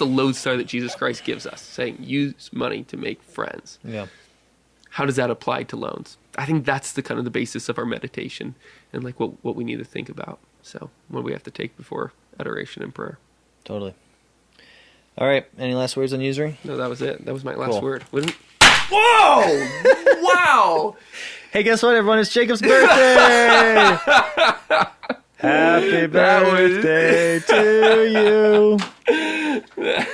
[SPEAKER 1] a lodestar that Jesus Christ gives us, saying use money to make friends.
[SPEAKER 2] Yeah.
[SPEAKER 1] How does that apply to loans? I think that's the kind of the basis of our meditation and like what we need to think about. So what we have to take before adoration and prayer.
[SPEAKER 2] Totally. All right. Any last words on usury?
[SPEAKER 1] No, that was it. That was my last
[SPEAKER 2] Cool.
[SPEAKER 1] word. Whoa! Wow!
[SPEAKER 2] Hey, guess what, everyone? It's Jacob's birthday! Happy birthday to you.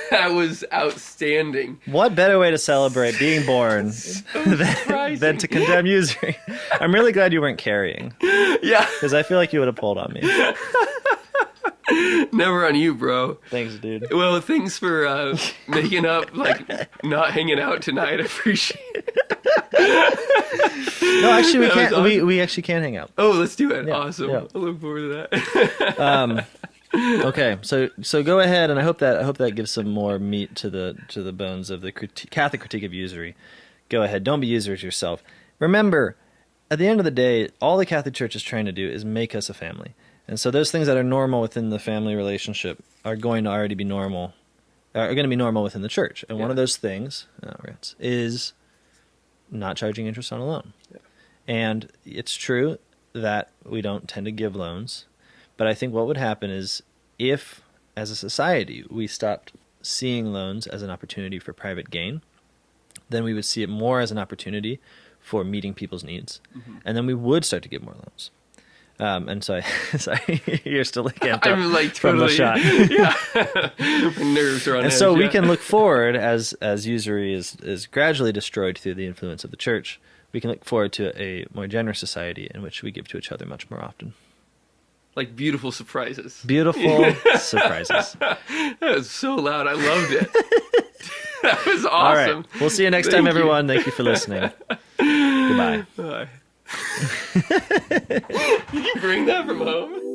[SPEAKER 1] That was outstanding.
[SPEAKER 2] What better way to celebrate being born than to condemn usury? I'm really glad you weren't carrying.
[SPEAKER 1] Yeah.
[SPEAKER 2] Because I feel like you would have pulled on me.
[SPEAKER 1] Never on you, bro.
[SPEAKER 2] Thanks, dude.
[SPEAKER 1] Well, thanks for making up, like, not hanging out tonight. I appreciate it.
[SPEAKER 2] No, actually, we
[SPEAKER 1] That was
[SPEAKER 2] can't.
[SPEAKER 1] awesome.
[SPEAKER 2] We actually can hang out.
[SPEAKER 1] Oh, let's do it.
[SPEAKER 2] Yeah,
[SPEAKER 1] Awesome.
[SPEAKER 2] yeah.
[SPEAKER 1] I look forward to that.
[SPEAKER 2] Okay, so go ahead, and I hope that gives some more meat to the bones of the Catholic critique of usury. Go ahead, don't be users yourself. Remember, at the end of the day, all the Catholic Church is trying to do is make us a family, and so those things that are normal within the family relationship are going to already be normal, are going to be normal within the church. And one of those things is not charging interest on a loan.
[SPEAKER 1] Yeah.
[SPEAKER 2] And it's true that we don't tend to give loans. But I think what would happen is if, as a society, we stopped seeing loans as an opportunity for private gain, then we would see it more as an opportunity for meeting people's needs. Mm-hmm. And then we would start to give more loans. And so, sorry, you're still looking at
[SPEAKER 1] I'm like
[SPEAKER 2] from the
[SPEAKER 1] totally,
[SPEAKER 2] shot.
[SPEAKER 1] yeah. My nerves are on
[SPEAKER 2] And
[SPEAKER 1] edge.
[SPEAKER 2] so we
[SPEAKER 1] yeah.
[SPEAKER 2] can look forward as usury is gradually destroyed through the influence of the church. We can look forward to a more generous society in which we give to each other much more often.
[SPEAKER 1] Like beautiful surprises.
[SPEAKER 2] Beautiful surprises.
[SPEAKER 1] That was so loud. I loved it. That was awesome.
[SPEAKER 2] All right. We'll see you next time,
[SPEAKER 1] Thank you.
[SPEAKER 2] everyone. Thank you for listening. Goodbye.
[SPEAKER 1] Bye. Did you bring that from home?